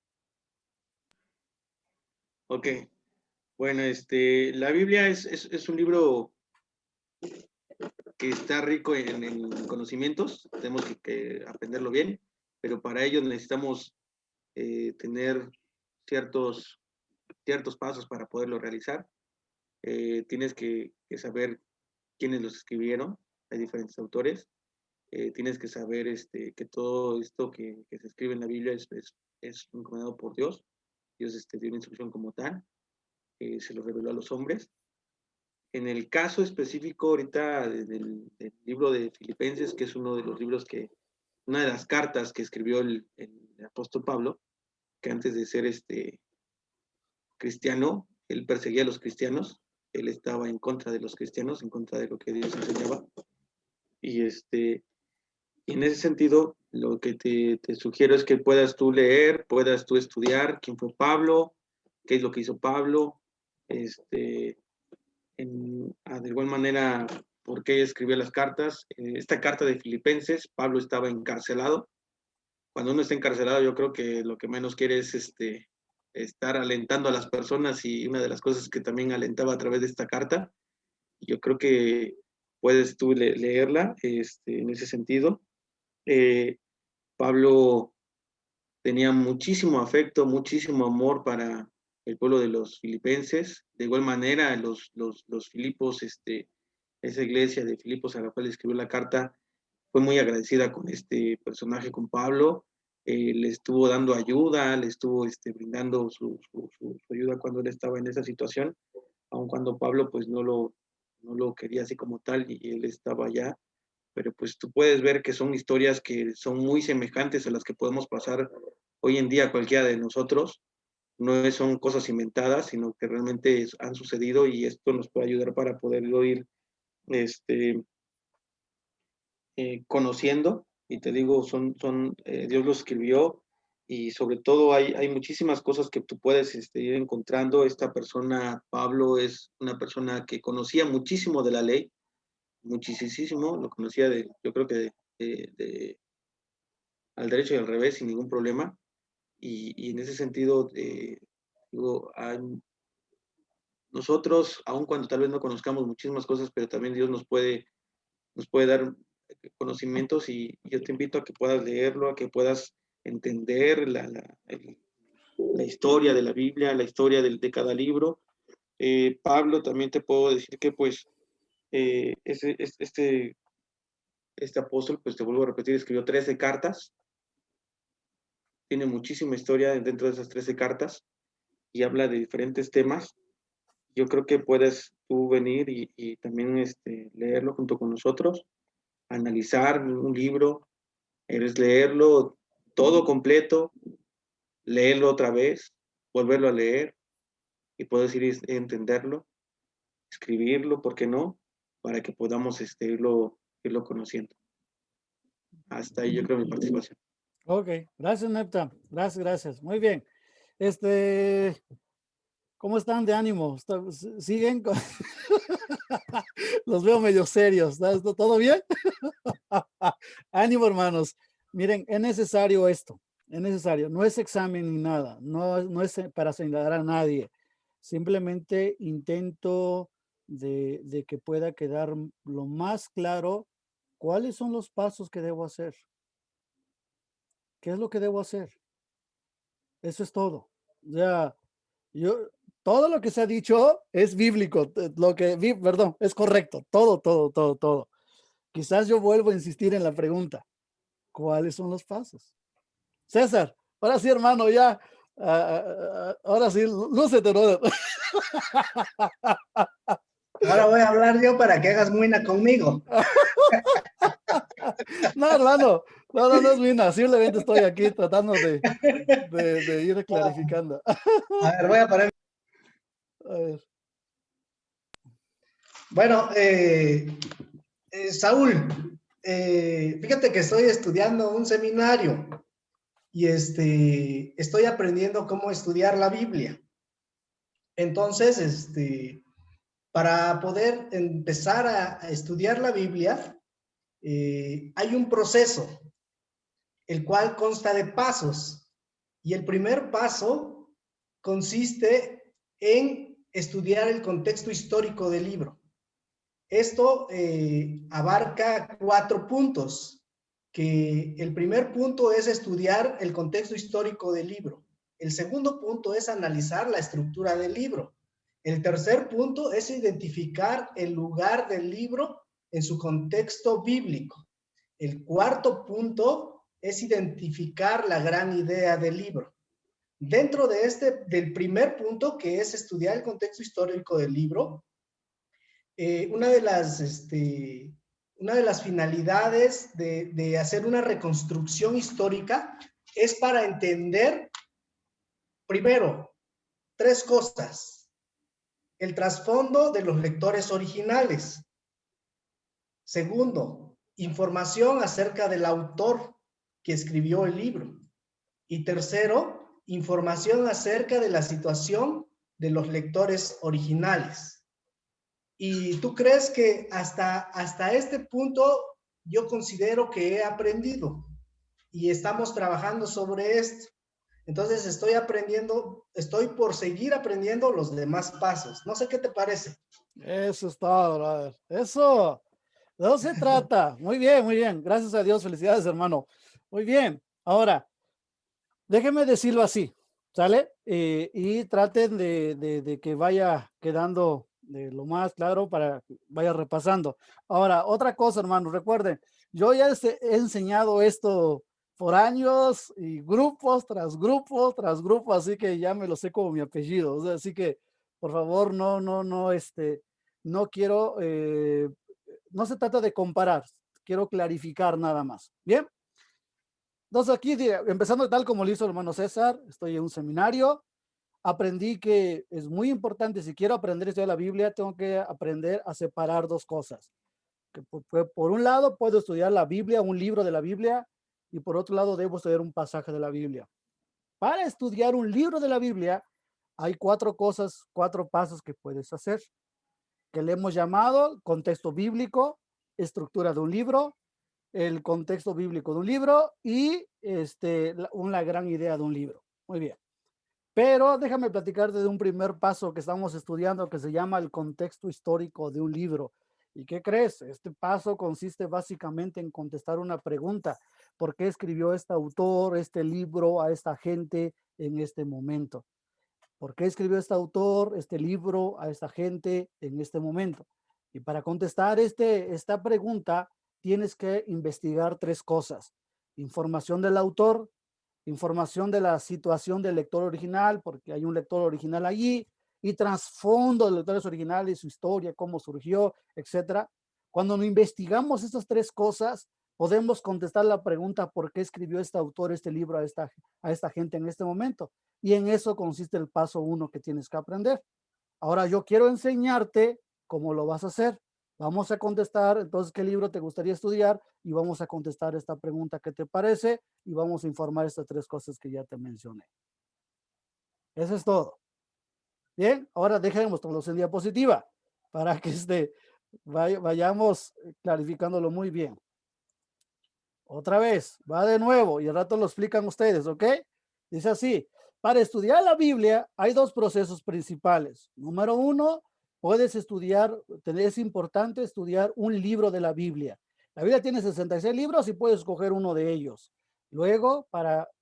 Ok. Bueno, la Biblia es un libro que está rico en conocimientos, tenemos que aprenderlo bien, pero para ello necesitamos tener ciertos pasos para poderlo realizar. Tienes que saber quiénes los escribieron, hay diferentes autores. Tienes que saber que todo esto que se escribe en la Biblia es encomendado por Dios. Dios dio una instrucción como tal, se lo reveló a los hombres. En el caso específico ahorita del libro de Filipenses, que es uno de los libros una de las cartas que escribió el apóstol Pablo, que antes de ser cristiano, él perseguía a los cristianos, él estaba en contra de los cristianos, en contra de lo que Dios enseñaba. Y en ese sentido, lo que te sugiero es que puedas tú leer, puedas tú estudiar quién fue Pablo, qué es lo que hizo Pablo, de igual manera, por qué escribió las cartas. Esta carta de Filipenses, Pablo estaba encarcelado. Cuando uno está encarcelado, yo creo que lo que menos quiere es estar alentando a las personas, y una de las cosas que también alentaba a través de esta carta, yo creo que puedes tú leerla en ese sentido. Pablo tenía muchísimo afecto, muchísimo amor para el pueblo de los filipenses. De igual manera, los Filipos, esa iglesia de Filipos a la cual escribió la carta, fue muy agradecida con este personaje, con Pablo. Le estuvo dando ayuda, le estuvo brindando su ayuda cuando él estaba en esa situación, aun cuando Pablo pues no lo quería así como tal y él estaba allá. Pero pues tú puedes ver que son historias que son muy semejantes a las que podemos pasar hoy en día cualquiera de nosotros. No son cosas inventadas, sino que realmente han sucedido, y esto nos puede ayudar para poderlo ir conociendo. Y te digo, Dios lo escribió, y sobre todo hay muchísimas cosas que tú puedes ir encontrando. Esta persona, Pablo, es una persona que conocía muchísimo de la ley, muchísimo, lo conocía yo creo que al derecho y al revés sin ningún problema, y en ese sentido, digo, nosotros, aun cuando tal vez no conozcamos muchísimas cosas, pero también Dios nos puede dar conocimientos, y yo te invito a que puedas leerlo, a que puedas entender la historia de la Biblia, la historia de cada libro. Pablo, también te puedo decir que pues este apóstol, pues te vuelvo a repetir, escribió 13 cartas, tiene muchísima historia dentro de esas 13 cartas, y habla de diferentes temas. Yo creo que puedes tú venir y también leerlo junto con nosotros, analizar un libro, leerlo todo completo, leerlo otra vez, volverlo a leer, y puedes ir a entenderlo, escribirlo, ¿por qué no? Para que podamos irlo conociendo. Hasta ahí yo creo mi participación. Ok, gracias, Nepta. Gracias. Muy bien. ¿Cómo están de ánimo? ¿Siguen? Los veo medio serios. ¿Está todo bien? Ánimo, hermanos. Miren, es necesario esto. Es necesario. No es examen ni nada. No es para señalar a nadie. Simplemente intento de que pueda quedar lo más claro cuáles son los pasos que debo hacer. ¿Qué es lo que debo hacer? Eso es todo. Ya, todo lo que se ha dicho es bíblico, perdón, es correcto, todo. Quizás yo vuelvo a insistir en la pregunta, ¿cuáles son los pasos? César, ahora sí, hermano, ya, ahora sí, lúcete, brother. Ahora voy a hablar yo para que hagas muina conmigo. No, hermano, no es mina, simplemente estoy aquí tratando de ir clarificando. A ver, voy a parar. A ver. Bueno, Saúl, fíjate que estoy estudiando un seminario y estoy aprendiendo cómo estudiar la Biblia. Entonces, para poder empezar a estudiar la Biblia, hay un proceso, el cual consta de pasos. Y el primer paso consiste en estudiar el contexto histórico del libro. Esto abarca 4 puntos, que el primer punto es estudiar el contexto histórico del libro. El segundo punto es analizar la estructura del libro. El tercer punto es identificar el lugar del libro en su contexto bíblico. El cuarto punto es identificar la gran idea del libro. Dentro de del primer punto, que es estudiar el contexto histórico del libro, una de las finalidades de hacer una reconstrucción histórica es para entender, primero, 3 cosas. El trasfondo de los lectores originales. Segundo, información acerca del autor que escribió el libro. Y tercero, información acerca de la situación de los lectores originales. ¿Y tú crees que hasta este punto yo considero que he aprendido? Y estamos trabajando sobre esto. Entonces estoy por seguir aprendiendo los demás pasos. No sé qué te parece. Eso es todo, brother. Eso. De eso se trata. Muy bien, muy bien. Gracias a Dios. Felicidades, hermano. Muy bien. Ahora, déjeme decirlo así, ¿sale? Y traten de que vaya quedando lo más claro para que vaya repasando. Ahora, otra cosa, hermano, recuerden, yo ya he enseñado esto por años y grupos tras grupos tras grupos, así que ya me lo sé como mi apellido. O sea, así que, por favor, no quiero, no se trata de comparar, quiero clarificar nada más. ¿Bien? Entonces aquí, empezando tal como lo hizo el hermano César, estoy en un seminario, aprendí que es muy importante, si quiero aprender a estudiar la Biblia, tengo que aprender a separar dos cosas. Que por un lado puedo estudiar la Biblia, un libro de la Biblia, y por otro lado debo estudiar un pasaje de la Biblia. Para estudiar un libro de la Biblia, hay cuatro cosas, cuatro pasos que puedes hacer, que le hemos llamado contexto bíblico, estructura de un libro, el contexto bíblico de un libro y una gran idea de un libro. Muy bien. Pero déjame platicarte de un primer paso que estamos estudiando que se llama el contexto histórico de un libro. ¿Y qué crees? Este paso consiste básicamente en contestar una pregunta. ¿Por qué escribió este autor este libro a esta gente en este momento? ¿Por qué escribió este autor este libro a esta gente en este momento? Y para contestar esta pregunta, tienes que investigar tres cosas. Información del autor, información de la situación del lector original, porque hay un lector original allí, y trasfondo de lectores originales, su historia, cómo surgió, etcétera. Cuando no investigamos estas tres cosas, podemos contestar la pregunta ¿por qué escribió este autor este libro a esta gente en este momento? Y en eso consiste el paso 1 que tienes que aprender. Ahora yo quiero enseñarte cómo lo vas a hacer. Vamos a contestar, entonces, ¿qué libro te gustaría estudiar? Y vamos a contestar esta pregunta, ¿qué te parece? Y vamos a informar estas tres cosas que ya te mencioné. Eso es todo. Bien, ahora dejémoslo en diapositiva para que vayamos clarificándolo muy bien. Otra vez, va de nuevo y al rato lo explican ustedes, ¿ok? Dice así, para estudiar la Biblia hay dos procesos principales. Número uno, puedes estudiar, es importante estudiar un libro de la Biblia. La Biblia tiene 66 libros y puedes escoger uno de ellos. Luego,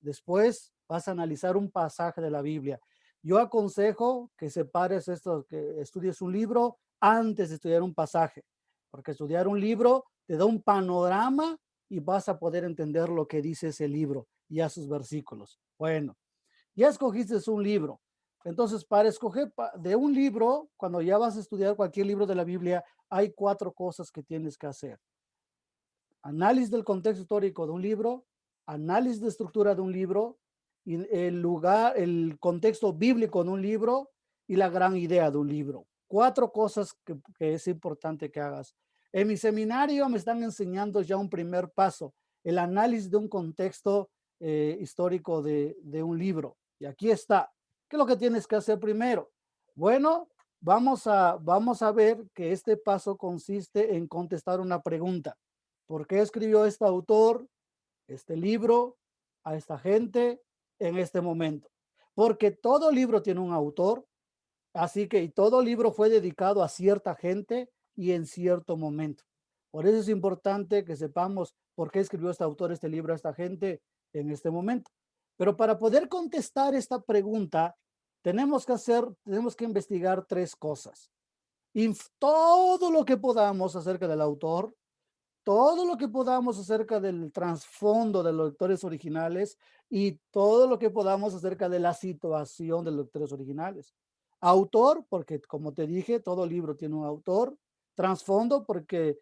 después vas a analizar un pasaje de la Biblia. Yo aconsejo que separes esto, que estudies un libro antes de estudiar un pasaje, porque estudiar un libro te da un panorama y vas a poder entender lo que dice ese libro y a sus versículos. Bueno, ya escogiste un libro. Entonces, para escoger de un libro, cuando ya vas a estudiar cualquier libro de la Biblia, hay cuatro cosas que tienes que hacer. Análisis del contexto histórico de un libro, análisis de estructura de un libro, y el contexto bíblico de un libro y la gran idea de un libro. Cuatro cosas que es importante que hagas. En mi seminario me están enseñando ya un primer paso, el análisis de un contexto histórico de un libro. Y aquí está. ¿Qué es lo que tienes que hacer primero? Bueno, vamos a ver que este paso consiste en contestar una pregunta. ¿Por qué escribió este autor este libro a esta gente en este momento? Porque todo libro tiene un autor, así que todo libro fue dedicado a cierta gente y en cierto momento. Por eso es importante que sepamos por qué escribió este autor este libro a esta gente en este momento. Pero para poder contestar esta pregunta, tenemos que investigar tres cosas. Todo lo que podamos acerca del autor, todo lo que podamos acerca del trasfondo de los lectores originales y todo lo que podamos acerca de la situación de los lectores originales. Autor, porque como te dije, todo libro tiene un autor. Trasfondo, porque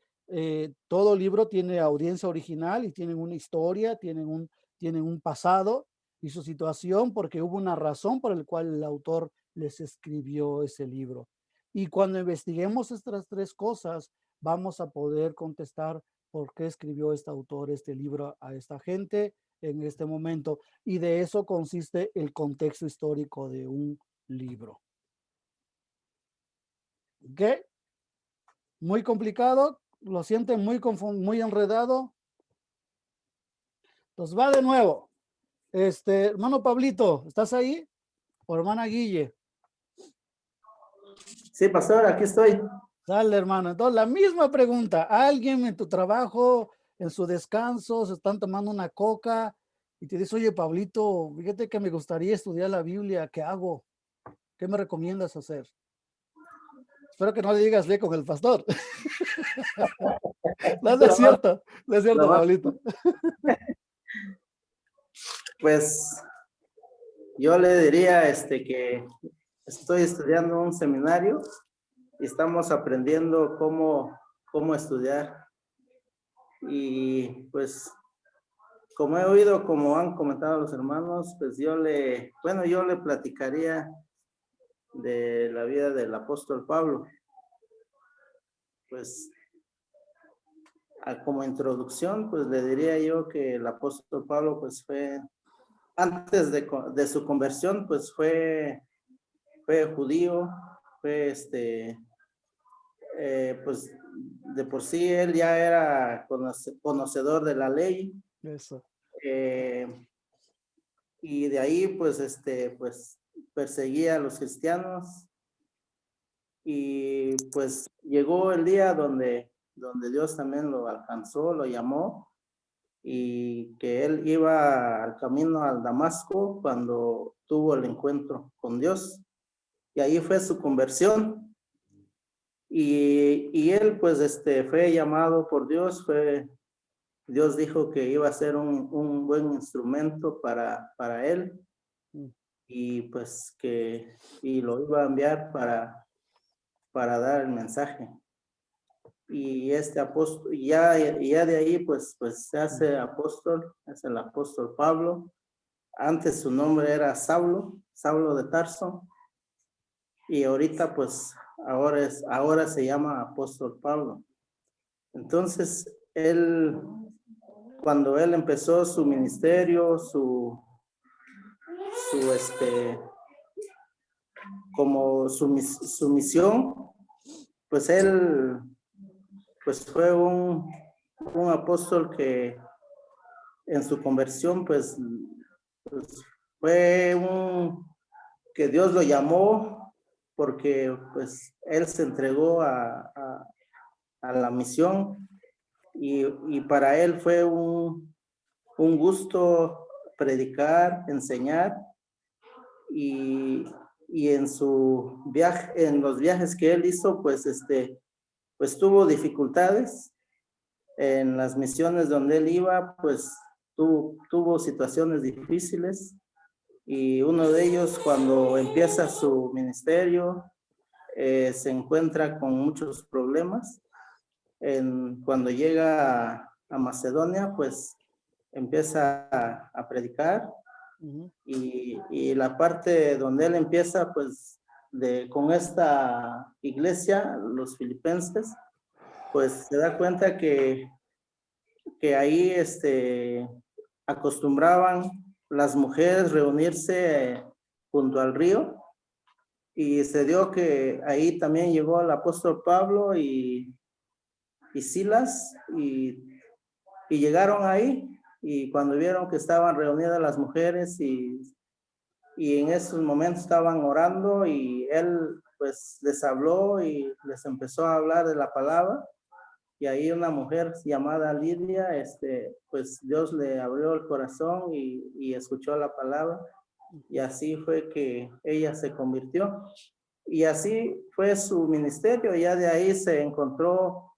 todo libro tiene audiencia original y tienen una historia, tienen un pasado y su situación, porque hubo una razón por la cual el autor les escribió ese libro. Y cuando investiguemos estas tres cosas, vamos a poder contestar por qué escribió este autor este libro a esta gente en este momento. Y de eso consiste el contexto histórico de un libro. ¿Ok? Muy complicado, lo sienten muy enredado. Entonces va de nuevo. Hermano Pablito, ¿estás ahí? O hermana Guille. Sí, pastor, aquí estoy. Dale, hermano. Entonces, la misma pregunta. Alguien en tu trabajo, en su descanso, se están tomando una coca y te dice, oye, Pablito, fíjate que me gustaría estudiar la Biblia. ¿Qué hago? ¿Qué me recomiendas hacer? Espero que no le digas, ve con el pastor. No, no es cierto, Pablito. Pues yo le diría que estoy estudiando un seminario y estamos aprendiendo cómo estudiar. Y pues como he oído, como han comentado los hermanos, pues yo le platicaría de la vida del apóstol Pablo. Pues como introducción, pues le diría yo que el apóstol Pablo pues fue, antes de su conversión, pues fue judío, fue pues de por sí él ya era conocedor de la ley. Eso. Y de ahí pues pues perseguía a los cristianos y pues llegó el día donde Dios también lo alcanzó, lo llamó, y que él iba al camino al Damasco cuando tuvo el encuentro con Dios, y ahí fue su conversión. Y él pues fue llamado por Dios, Dios dijo que iba a ser un buen instrumento para él, y pues y lo iba a enviar para dar el mensaje. Y este apóstol, ya de ahí pues se hace apóstol, es el apóstol Pablo. Antes su nombre era Saulo de Tarso, y ahorita pues ahora se llama apóstol Pablo. Entonces cuando él empezó su ministerio, como su misión, pues él pues fue un apóstol que en su conversión pues fue que Dios lo llamó porque pues él se entregó a la misión, y para él fue un gusto predicar, enseñar, y en su viaje, en los viajes que él hizo, pues pues tuvo dificultades en las misiones donde él iba, pues tuvo situaciones difíciles, y uno de ellos, cuando empieza su ministerio, se encuentra con muchos problemas. Cuando llega a Macedonia, pues empieza a predicar, y la parte donde él empieza, pues con esta iglesia, los filipenses, pues se da cuenta que ahí acostumbraban las mujeres reunirse junto al río, y se dio que ahí también llegó el apóstol Pablo y Silas, y llegaron ahí, y cuando vieron que estaban reunidas las mujeres y en esos momentos estaban orando, y él pues les habló y les empezó a hablar de la palabra, y ahí una mujer llamada Lidia, pues Dios le abrió el corazón y escuchó la palabra, y así fue que ella se convirtió, y así fue su ministerio. Ya de ahí se encontró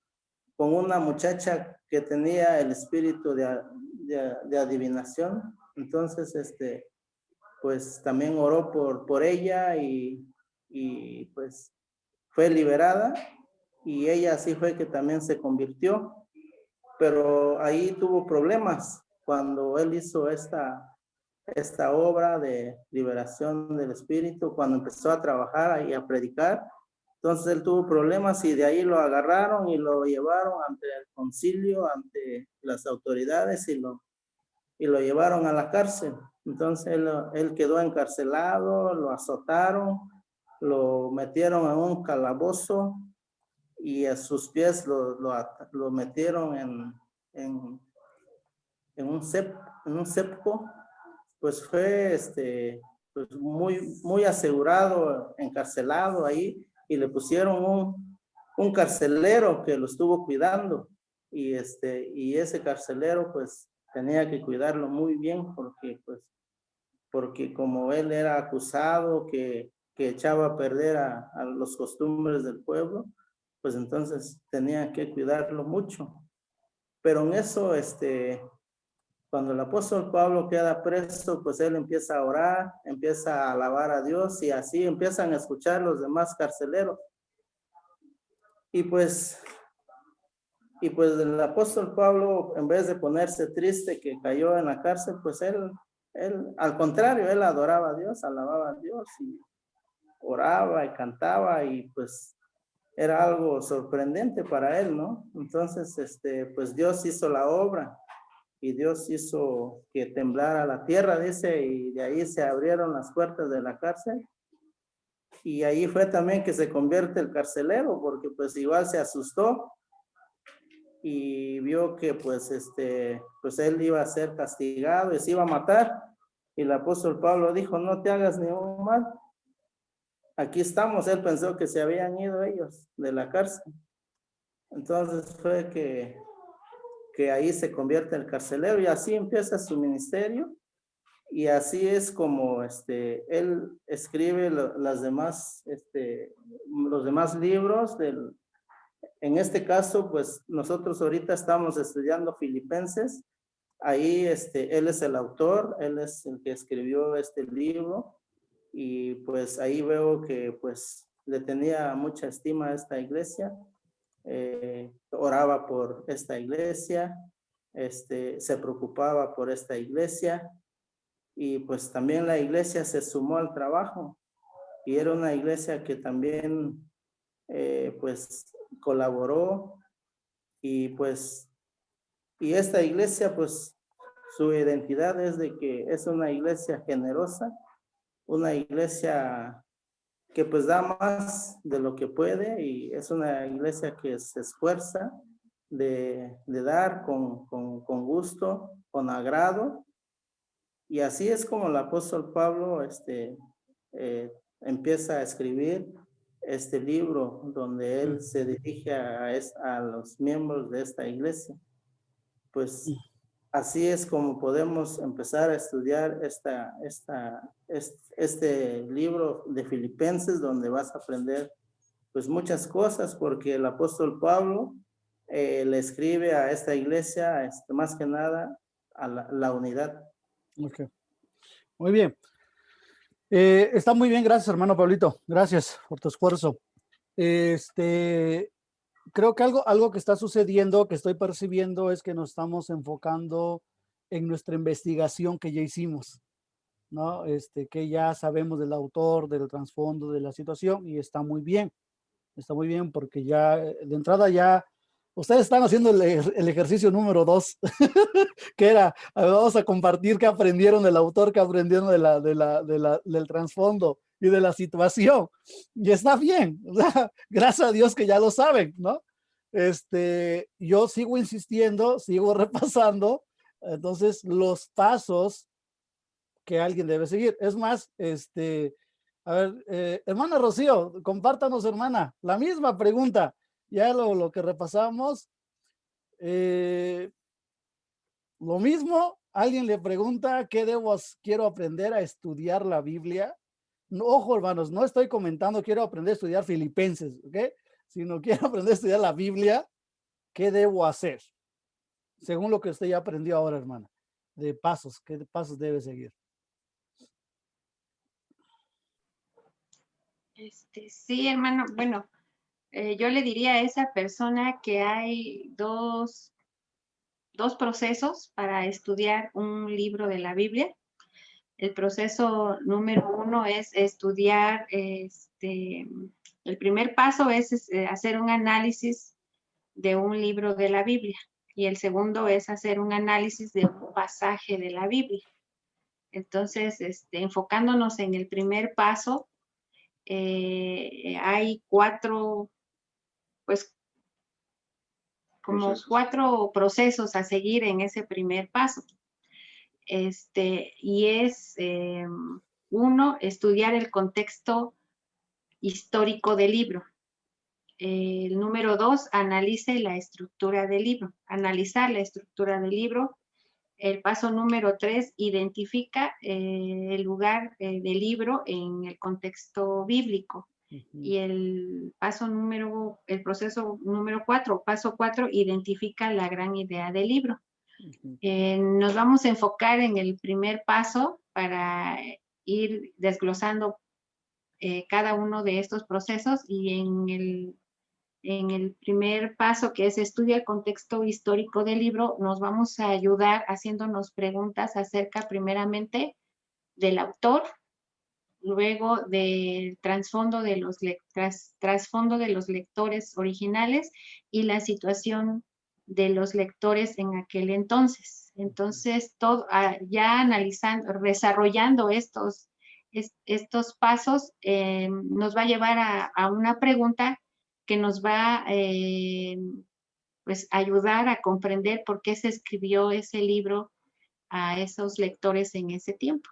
con una muchacha que tenía el espíritu de adivinación. Entonces, pues también oró por ella, y pues fue liberada, y ella así fue que también se convirtió. Pero ahí tuvo problemas cuando él hizo esta obra de liberación del espíritu, cuando empezó a trabajar y a predicar. Entonces él tuvo problemas, y de ahí lo agarraron y lo llevaron ante el concilio, ante las autoridades, y lo llevaron a la cárcel. Entonces él quedó encarcelado, lo azotaron, lo metieron en un calabozo, y a sus pies lo metieron en un cepco. Pues fue pues muy asegurado, encarcelado ahí, y le pusieron un carcelero que lo estuvo cuidando y ese carcelero pues tenía que cuidarlo muy bien porque como él era acusado que echaba a perder a los costumbres del pueblo, pues entonces tenía que cuidarlo mucho. Pero en eso, cuando el apóstol Pablo queda preso, pues él empieza a orar, empieza a alabar a Dios y así empiezan a escuchar los demás carceleros. Y pues el apóstol Pablo, en vez de ponerse triste que cayó en la cárcel, pues él al contrario, él adoraba a Dios, alababa a Dios y oraba y cantaba y pues era algo sorprendente para él, ¿no? Entonces, pues Dios hizo la obra y Dios hizo que temblara la tierra, dice, y de ahí se abrieron las puertas de la cárcel. Y ahí fue también que se convierte el carcelero, porque pues igual se asustó y vio que pues él iba a ser castigado y se iba a matar. Y el apóstol Pablo dijo, no te hagas ningún mal. Aquí estamos. Él pensó que se habían ido ellos de la cárcel. Entonces fue que ahí se convierte el carcelero y así empieza su ministerio. Y así es como él escribe los demás libros. En este caso, pues nosotros ahorita estamos estudiando Filipenses. Ahí él es el autor, él es el que escribió este libro. Y pues ahí veo que pues le tenía mucha estima a esta iglesia. Oraba por esta iglesia, se preocupaba por esta iglesia. Y pues también la iglesia se sumó al trabajo y era una iglesia que también pues colaboró y esta iglesia pues su identidad es de que es una iglesia generosa, una iglesia que pues da más de lo que puede y es una iglesia que se esfuerza de dar con gusto, con agrado. Y así es como el apóstol Pablo empieza a escribir este libro donde él se dirige a los miembros de esta iglesia. Pues así es como podemos empezar a estudiar este libro de Filipenses, donde vas a aprender pues muchas cosas, porque el apóstol Pablo le escribe a esta iglesia más que nada a la unidad. Okay. Muy bien. Está muy bien, gracias, hermano Pablito. Gracias por tu esfuerzo. Creo que algo que está sucediendo, que estoy percibiendo, es que nos estamos enfocando en nuestra investigación que ya hicimos, ¿no? Que ya sabemos del autor, del trasfondo de la situación, y está muy bien porque ya de entrada ya ustedes están haciendo el ejercicio número 2, que era, vamos a compartir qué aprendieron del autor, qué aprendieron del trasfondo y de la situación. Y está bien, o sea, gracias a Dios que ya lo saben, ¿no? Yo sigo insistiendo, sigo repasando, entonces los pasos que alguien debe seguir. Es más, a ver, hermana Rocío, compártanos, hermana, la misma pregunta. Ya lo que repasamos, lo mismo, alguien le pregunta qué quiero aprender a estudiar la Biblia. No, ojo, hermanos, no estoy comentando quiero aprender a estudiar Filipenses, ¿ok? Sino quiero aprender a estudiar la Biblia, ¿qué debo hacer? Según lo que usted ya aprendió ahora, hermana, de pasos, ¿qué pasos debe seguir? Sí, hermano, bueno, yo le diría a esa persona que hay dos procesos para estudiar un libro de la Biblia. El proceso número 1 es estudiar, el primer paso es hacer un análisis de un libro de la Biblia y el segundo es hacer un análisis de un pasaje de la Biblia. Entonces, enfocándonos en el primer paso, hay 4 procesos a seguir en ese primer paso. Y es, 1, estudiar el contexto histórico del libro. El número 2, analice la estructura del libro. Analizar la estructura del libro. El paso número 3, identifica el lugar del libro en el contexto bíblico. Y el proceso número 4, paso 4, identifica la gran idea del libro. Nos vamos a enfocar en el primer paso para ir desglosando cada uno de estos procesos, y en el primer paso, que es estudia el contexto histórico del libro, nos vamos a ayudar haciéndonos preguntas acerca primeramente del autor, luego del trasfondo de los lectores originales y la situación de los lectores en aquel entonces. Entonces, ya analizando, desarrollando estos pasos, nos va a llevar a una pregunta que nos va pues ayudar a comprender por qué se escribió ese libro a esos lectores en ese tiempo.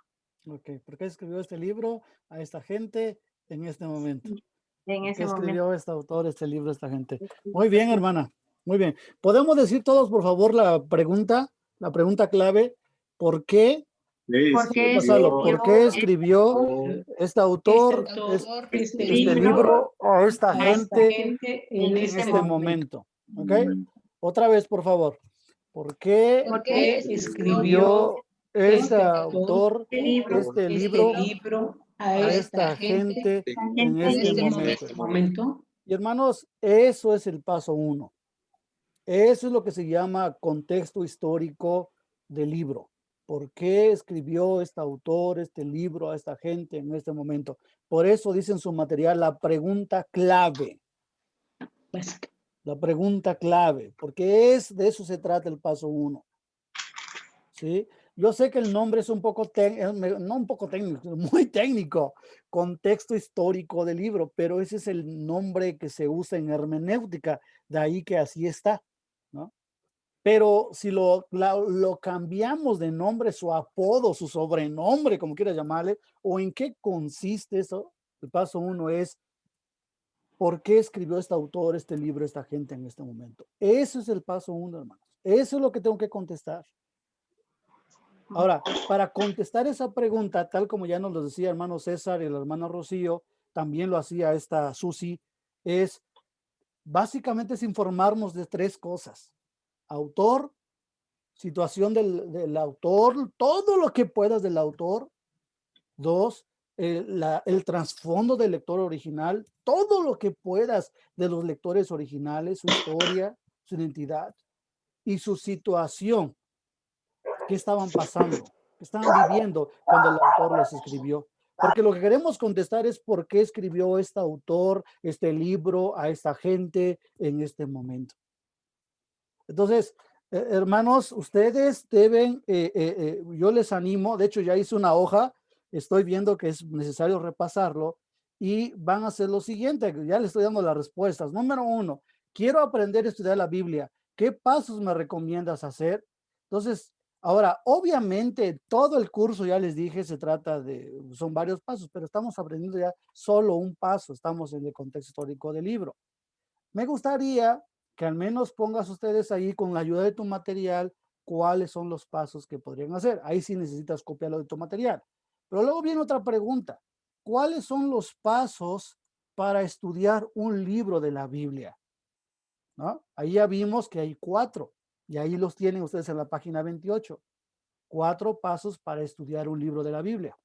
Ok, ¿por qué escribió este libro a esta gente en este momento? En ¿Por ese qué escribió momento. este autor este libro a esta gente? Muy bien, hermana. Muy bien. ¿Podemos decir todos, por favor, la pregunta clave? ¿Por qué? ¿Por qué Gonzalo, ¿por qué escribió este autor este libro a esta a esta gente gente en en este momento? momento? ¿Ok? Otra vez, por favor. ¿Por qué ¿Por qué escribió este autor este libro a a esta esta gente en este momento? momento? Y hermanos, eso es el paso 1. Eso es lo que se llama contexto histórico del libro. ¿Por qué escribió este autor este libro a esta gente en este momento? Por eso dice en su material la pregunta clave. La pregunta clave, porque de eso se trata el paso 1. ¿Sí? Yo sé que el nombre es un poco no un poco técnico, muy técnico, contexto histórico del libro, pero ese es el nombre que se usa en hermenéutica, de ahí que así está, ¿no? Pero si lo cambiamos de nombre, su apodo, su sobrenombre, como quieras llamarle, o en qué consiste eso, el paso 1 es, ¿por qué escribió este autor este libro a esta gente en este momento? Eso es el paso 1, hermanos. Eso es lo que tengo que contestar. Ahora, para contestar esa pregunta, tal como ya nos lo decía el hermano César y el hermano Rocío, también lo hacía esta Susi, básicamente es informarnos de 3 cosas. Autor, situación del autor, todo lo que puedas del autor. 2, el trasfondo del lector original, todo lo que puedas de los lectores originales, su historia, su identidad y su situación. ¿Qué estaban pasando? ¿Qué estaban viviendo cuando el autor les escribió? Porque lo que queremos contestar es por qué escribió este autor este libro a esta gente en este momento. Entonces, hermanos, ustedes deben, yo les animo, de hecho ya hice una hoja, estoy viendo que es necesario repasarlo y van a hacer lo siguiente, ya les estoy dando las respuestas. Número 1, quiero aprender a estudiar la Biblia. ¿Qué pasos me recomiendas hacer? Entonces, ahora, obviamente, todo el curso, ya les dije, son varios pasos, pero estamos aprendiendo ya solo un paso, estamos en el contexto histórico del libro. Me gustaría que al menos pongas ustedes ahí con la ayuda de tu material cuáles son los pasos que podrían hacer. Ahí sí necesitas copiarlo de tu material. Pero luego viene otra pregunta. ¿Cuáles son los pasos para estudiar un libro de la Biblia? ¿No? Ahí ya vimos que hay 4 y ahí los tienen ustedes en la página 28. 4 pasos para estudiar un libro de la Biblia.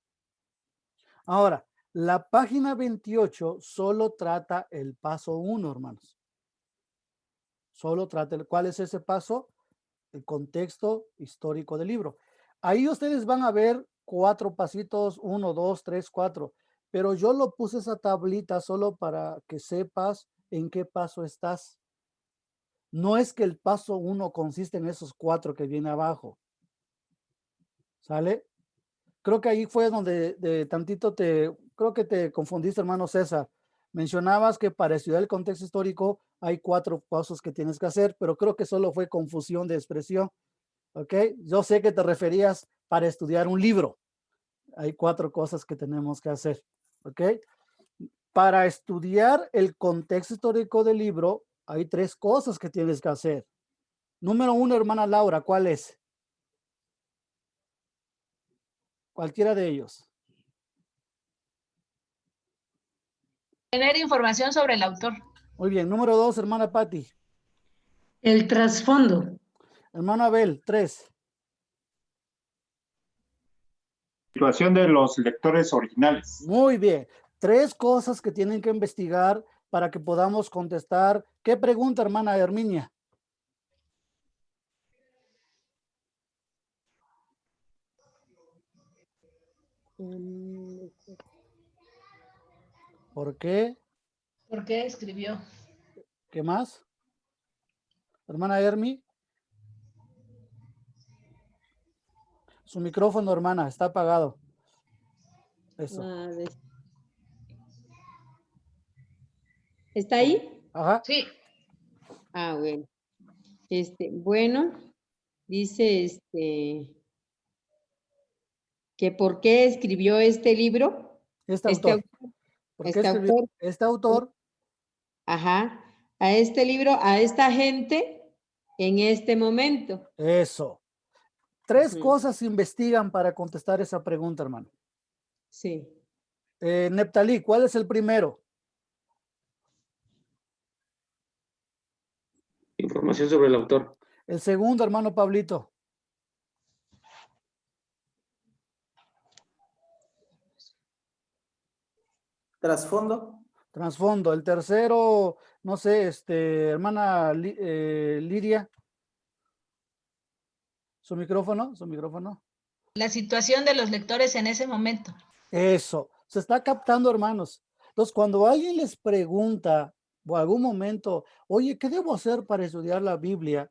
Ahora, la página 28 solo trata el paso 1, hermanos. Solo trata, ¿cuál es ese paso? El contexto histórico del libro. Ahí ustedes van a ver 4 pasitos, 1, 2, 3, 4. Pero yo lo puse esa tablita solo para que sepas en qué paso estás. No es que el paso 1 consiste en esos 4 que viene abajo. ¿Sale? Creo que ahí fue donde creo que te confundiste, hermano César. Mencionabas que para estudiar el contexto histórico hay 4 pasos que tienes que hacer, pero creo que solo fue confusión de expresión. ¿Ok? Yo sé que te referías para estudiar un libro. Hay 4 cosas que tenemos que hacer. ¿Ok? Para estudiar el contexto histórico del libro, hay 3 cosas que tienes que hacer. Número 1, hermana Laura, ¿cuál es? Cualquiera de ellos. Tener información sobre el autor. Muy bien. Número 2, hermana Patti. El trasfondo. Hermano Abel, 3. Situación de los lectores originales. Muy bien. 3 cosas que tienen que investigar para que podamos contestar. ¿Qué pregunta, hermana Herminia? ¿Por qué? ¿Por qué escribió? ¿Qué más? Hermana Hermi. Su micrófono, hermana, está apagado. Eso. ¿Está ahí? Ajá. Sí. Ah, bueno. Bueno, dice que por qué escribió este libro. Este autor. ¿Por qué escribió este autor? Ajá. A este libro, a esta gente en este momento. Eso. 3 cosas se investigan para contestar esa pregunta, hermano. Sí. Neptalí, ¿cuál es el primero? Información sobre el autor. El segundo, hermano Pablito. Trasfondo. Trasfondo. El tercero, no sé, hermana Lidia. Su micrófono. La situación de los lectores en ese momento. Eso. Se está captando, hermanos. Entonces, cuando alguien les pregunta o algún momento, oye, ¿qué debo hacer para estudiar la Biblia?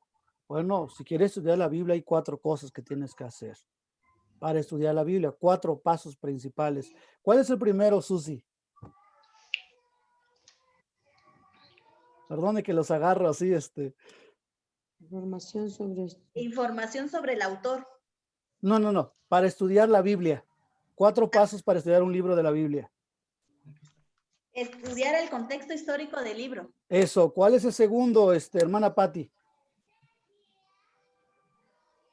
Bueno, si quieres estudiar la Biblia, hay 4 cosas que tienes que hacer para estudiar la Biblia, 4 pasos principales. ¿Cuál es el primero, Susi? Perdone que los agarro así, Información sobre el autor. No. Para estudiar la Biblia. 4 pasos para estudiar un libro de la Biblia. Estudiar el contexto histórico del libro. Eso. ¿Cuál es el segundo, hermana Patti?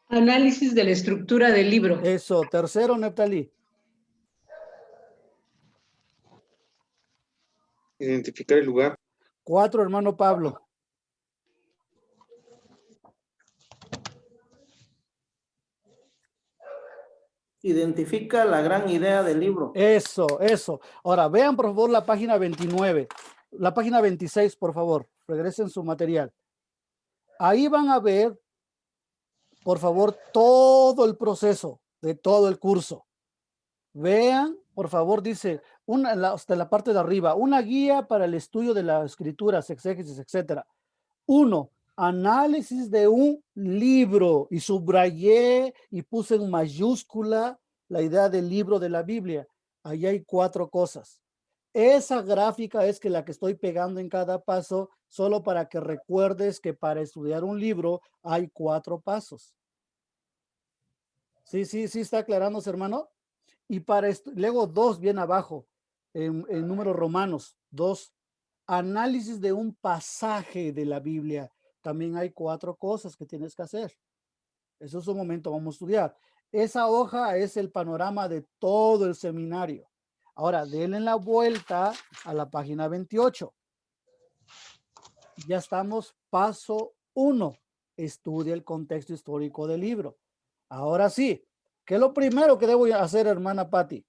Análisis de la estructura del libro. Eso. Tercero, Neptalí. Identificar el lugar. 4, hermano Pablo. Identifica la gran idea del libro. Eso. Ahora, vean por favor la página 29. La página 26, por favor. Regresen su material. Ahí van a ver, por favor, todo el proceso de todo el curso. Vean, por favor, dice, hasta la parte de arriba, una guía para el estudio de las escrituras, exégesis, etc. 1, análisis de un libro, y subrayé y puse en mayúscula la idea del libro de la Biblia. Ahí hay 4 cosas. Esa gráfica es la que estoy pegando en cada paso, solo para que recuerdes que para estudiar un libro hay 4 pasos. Sí, está aclarándose, hermano. Y para esto, luego 2 bien abajo, en números romanos, 2, análisis de un pasaje de la Biblia. También hay 4 cosas que tienes que hacer. Eso es un momento, vamos a estudiar. Esa hoja es el panorama de todo el seminario. Ahora, denle la vuelta a la página 28. Ya estamos, paso 1. Estudia el contexto histórico del libro. Ahora sí, ¿qué es lo primero que debo hacer, hermana Patti?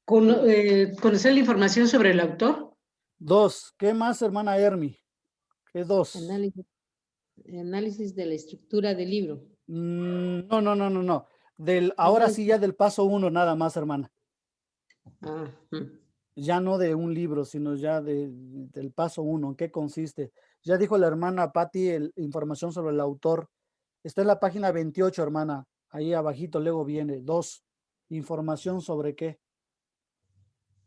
Conocer la información sobre el autor. 2, ¿qué más, hermana Hermi? ¿Qué 2? Análisis de la estructura del libro. No. Ahora sí, ya del paso 1 nada más, hermana. Ya no de un libro, sino ya del paso 1. ¿En qué consiste? Ya dijo la hermana Patti información sobre el autor. Está en la página 28, hermana. Ahí abajito luego viene 2. ¿Información sobre qué?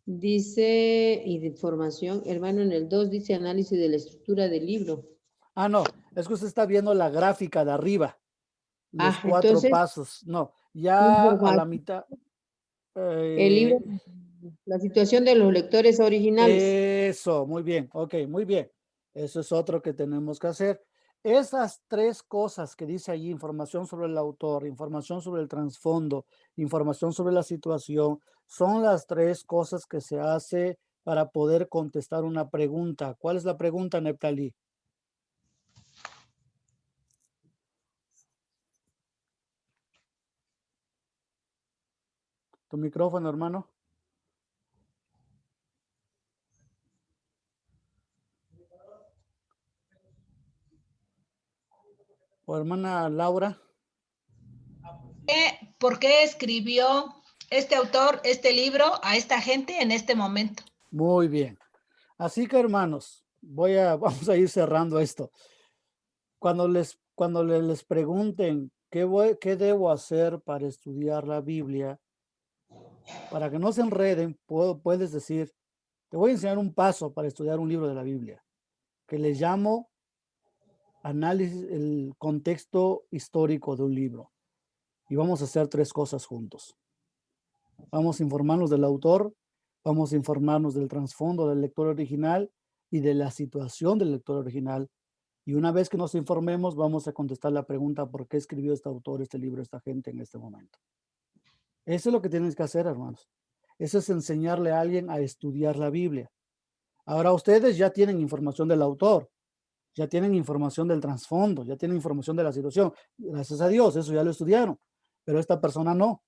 Dice, y de información, hermano, en el 2 dice análisis de la estructura del libro. No, es que usted está viendo la gráfica de arriba. Los 4 entonces, pasos. No, ya a la mitad. El libro, la situación de los lectores originales. Eso, muy bien, ok, muy bien. Eso es otro que tenemos que hacer. Esas tres cosas que dice allí, información sobre el autor, información sobre el trasfondo, información sobre la situación, son las tres cosas que se hace para poder contestar una pregunta. ¿Cuál es la pregunta, Neptalí? Tu micrófono, hermano. O hermana Laura. ¿Por qué escribió este autor este libro a esta gente en este momento? Muy bien. Así que, hermanos, vamos a ir cerrando esto. Cuando les pregunten qué debo hacer para estudiar la Biblia, para que no se enreden, puedes decir, te voy a enseñar un paso para estudiar un libro de la Biblia, que le llamo análisis, el contexto histórico de un libro. Y vamos a hacer tres cosas juntos. Vamos a informarnos del autor, vamos a informarnos del trasfondo del lector original y de la situación del lector original. Y una vez que nos informemos, vamos a contestar la pregunta, ¿por qué escribió este autor, este libro, esta gente en este momento? Eso es lo que tienes que hacer, hermanos. Eso es enseñarle a alguien a estudiar la Biblia. Ahora ustedes ya tienen información del autor, ya tienen información del trasfondo, ya tienen información de la situación. Gracias a Dios, eso ya lo estudiaron. Pero esta persona no.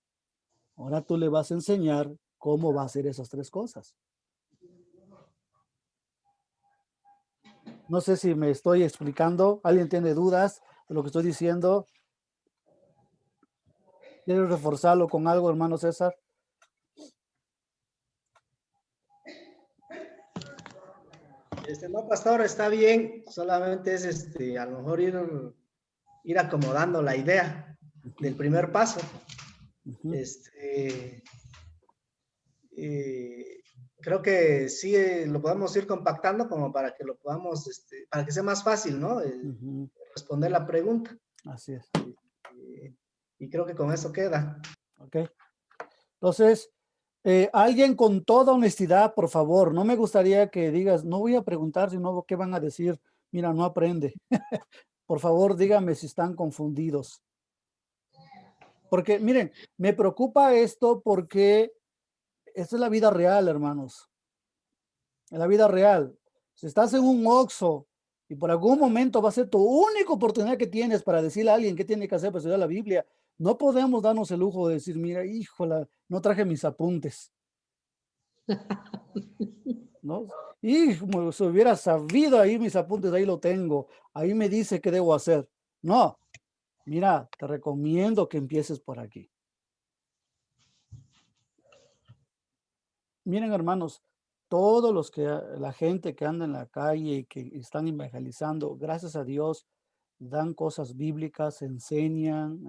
Ahora tú le vas a enseñar cómo va a hacer esas tres cosas. No sé si me estoy explicando. ¿Alguien tiene dudas de lo que estoy diciendo? ¿Quieres reforzarlo con algo, hermano César? No, pastor, está bien. Solamente es a lo mejor ir acomodando la idea del primer paso. Creo que sí lo podemos ir compactando como para que lo podamos, para que sea más fácil, ¿no? Responder la pregunta. Así es. Y creo que con eso queda. Ok. Entonces, alguien con toda honestidad, por favor, no me gustaría que digas, no voy a preguntar, sino qué van a decir. Mira, no aprende. Por favor, dígame si están confundidos. Porque, miren, me preocupa esto porque esta es la vida real, hermanos. En la vida real, si estás en un Oxxo y por algún momento va a ser tu única oportunidad que tienes para decirle a alguien qué tiene que hacer para estudiar la Biblia, no podemos darnos el lujo de decir, mira, híjola, no traje mis apuntes. ¿No? Y como si hubiera sabido ahí mis apuntes, ahí lo tengo. Ahí me dice qué debo hacer. No, mira, te recomiendo que empieces por aquí. Miren, hermanos, todos la gente que anda en la calle y que están evangelizando, gracias a Dios, dan cosas bíblicas, enseñan,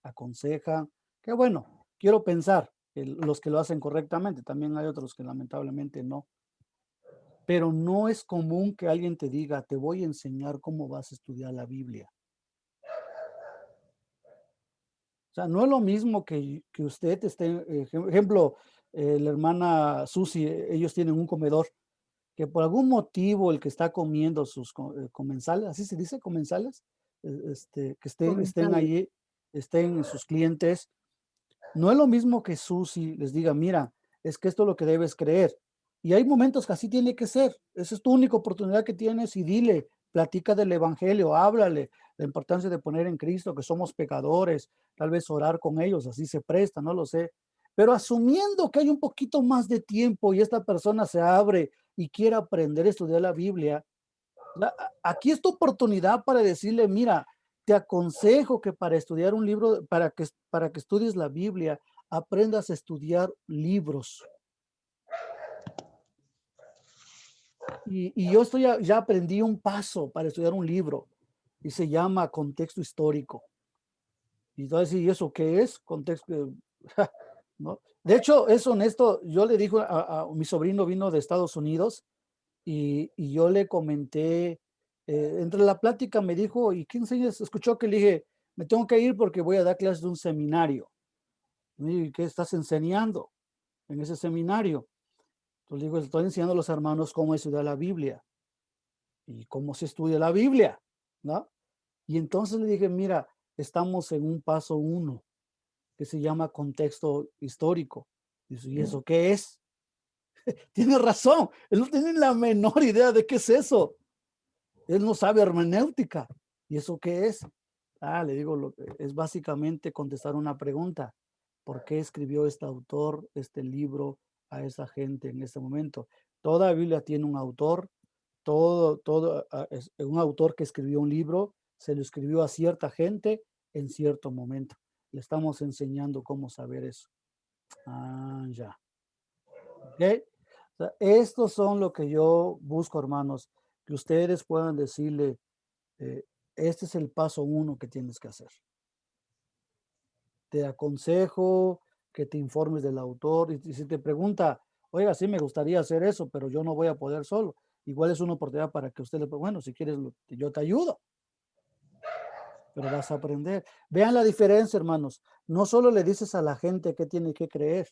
aconsejan. Qué bueno, quiero pensar que los que lo hacen correctamente, también hay otros que lamentablemente no. Pero no es común que alguien te diga, te voy a enseñar cómo vas a estudiar la Biblia. O sea, no es lo mismo que usted esté, ejemplo, la hermana Susi, ellos tienen un comedor que por algún motivo el que está comiendo sus comensales, así se dice, comensales, que estén allí, estén sus clientes, no es lo mismo que Susi les diga, mira, es que esto es lo que debes creer. Y hay momentos que así tiene que ser. Esa es tu única oportunidad que tienes y dile, platica del evangelio, háblale, la importancia de poner en Cristo que somos pecadores, tal vez orar con ellos, así se presta, no lo sé. Pero asumiendo que hay un poquito más de tiempo y esta persona se abre y quiere aprender a estudiar la Biblia, aquí es tu oportunidad para decirle, mira, te aconsejo que para estudiar un libro, para que estudies la Biblia, aprendas a estudiar libros. Y yo ya aprendí un paso para estudiar un libro y se llama contexto histórico. Y entonces, ¿y eso qué es? Contexto, ¿no? De hecho, es honesto, yo le dije a mi sobrino, vino de Estados Unidos y yo le comenté, entre la plática me dijo, ¿y qué enseñas? Escuchó que le dije, me tengo que ir porque voy a dar clases de un seminario. ¿Y qué estás enseñando? en ese seminario. Entonces digo, estoy enseñando a los hermanos cómo estudiar la Biblia y cómo se estudia la Biblia, ¿no? Y entonces le dije, mira, estamos en un paso 1 que se llama contexto histórico. Dice, ¿y eso qué es? Tiene razón, él no tiene la menor idea de qué es eso. Él no sabe hermenéutica. ¿Y eso qué es? Le digo, es básicamente contestar una pregunta. ¿Por qué escribió este autor este libro a esa gente en este momento? Toda Biblia tiene un autor, es un autor que escribió un libro, se lo escribió a cierta gente en cierto momento. Le estamos enseñando cómo saber eso. Ya. ¿Ok? O sea, estos son lo que yo busco, hermanos, que ustedes puedan decirle, este es el paso 1 que tienes que hacer. Te aconsejo que te informes del autor y si te pregunta, oiga, sí me gustaría hacer eso, pero yo no voy a poder solo. Igual es una oportunidad para que usted le, bueno, si quieres, yo te ayudo. Pero vas a aprender. Vean la diferencia, hermanos. No solo le dices a la gente qué tiene que creer,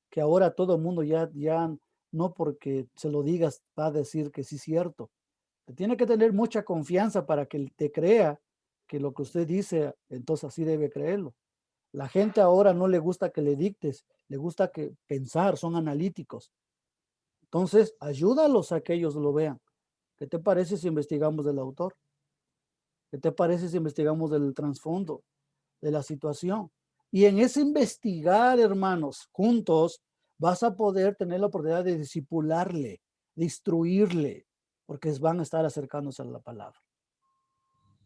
que ahora todo el mundo ya no porque se lo digas va a decir que sí es cierto. Te tiene que tener mucha confianza para que te crea que lo que usted dice, entonces así debe creerlo. La gente ahora no le gusta que le dictes, le gusta que pensar, son analíticos. Entonces, ayúdalos a que ellos lo vean. ¿Qué te parece si investigamos del autor? ¿Qué te parece si investigamos del trasfondo, de la situación? Y en ese investigar, hermanos, juntos, vas a poder tener la oportunidad de discipularle, de instruirle, porque van a estar acercándose a la palabra.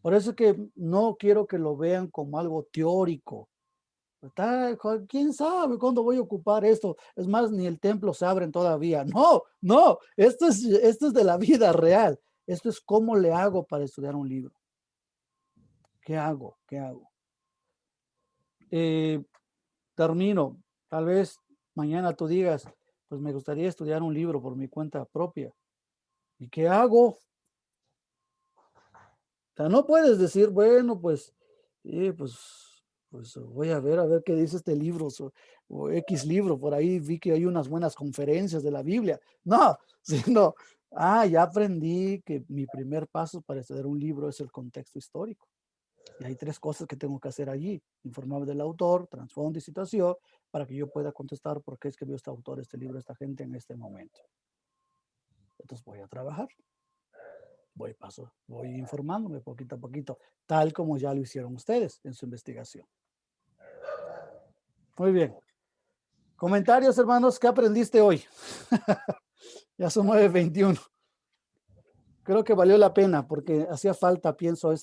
Por eso es que no quiero que lo vean como algo teórico. ¿Quién sabe cuándo voy a ocupar esto? Es más, ni el templo se abren todavía. No, esto es de la vida real. Esto es cómo le hago para estudiar un libro. ¿Qué hago? Termino. Tal vez mañana tú digas, pues me gustaría estudiar un libro por mi cuenta propia. ¿Y qué hago? O sea, no puedes decir, bueno, pues voy a ver qué dice este libro o X libro. Por ahí vi que hay unas buenas conferencias de la Biblia. No, sino, ya aprendí que mi primer paso para estudiar un libro es el contexto histórico. Y hay 3 cosas que tengo que hacer allí. Informarme del autor, trasfondo y situación, para que yo pueda contestar por qué escribió este autor, este libro, esta gente en este momento. Entonces voy a trabajar. Voy informándome poquito a poquito, tal como ya lo hicieron ustedes en su investigación. Muy bien. Comentarios, hermanos, ¿qué aprendiste hoy? Ya son 9:21. Creo que valió la pena porque hacía falta, pienso,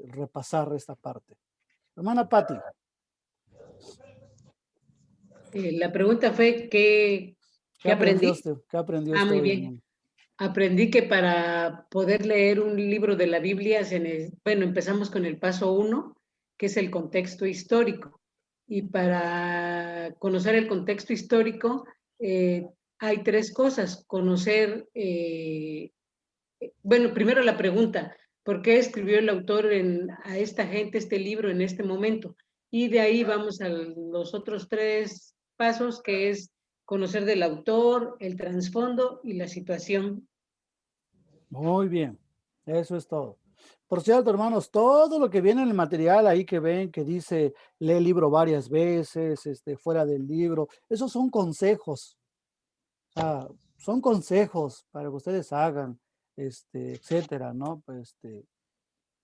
repasar esta parte. Hermana Patti. La pregunta fue, ¿qué aprendí? ¿Qué aprendió usted muy hoy, bien. hermano? Aprendí que para poder leer un libro de la Biblia, empezamos con el paso 1, que es el contexto histórico. Y para conocer el contexto histórico, hay 3 cosas. Conocer, primero la pregunta, ¿por qué escribió el autor a esta gente este libro en este momento? Y de ahí vamos a los otros 3 pasos, que es conocer del autor, el trasfondo y la situación. Muy bien, eso es todo. Por cierto, hermanos, todo lo que viene en el material ahí que ven, que dice, lee el libro varias veces, fuera del libro, esos son consejos. O sea, son consejos para que ustedes hagan, etcétera, ¿no? Pues,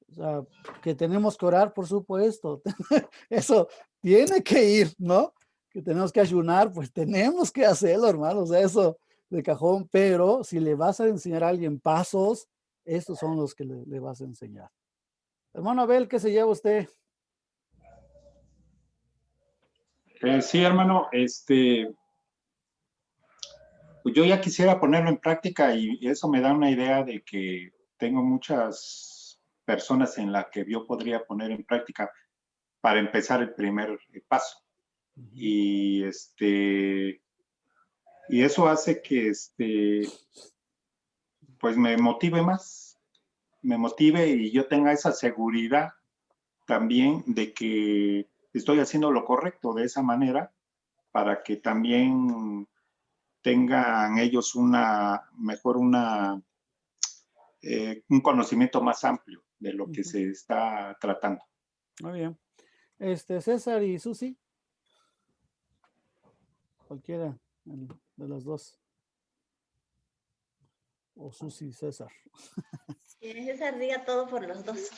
o sea, que tenemos que orar, por supuesto. Eso tiene que ir, ¿no? Que tenemos que ayunar, pues tenemos que hacerlo, hermanos, eso de cajón. Pero si le vas a enseñar a alguien pasos, estos son los que le vas a enseñar. Hermano Abel, ¿qué se lleva usted? Sí, hermano, pues yo ya quisiera ponerlo en práctica y eso me da una idea de que tengo muchas personas en las que yo podría poner en práctica para empezar el primer paso. Y y eso hace que pues me motive más, y yo tenga esa seguridad también de que estoy haciendo lo correcto. De esa manera para que también tengan ellos un conocimiento más amplio de lo que se está tratando. Muy bien. César y Susi. Cualquiera de las dos. O Susi y César. Que César diga todo por los dos.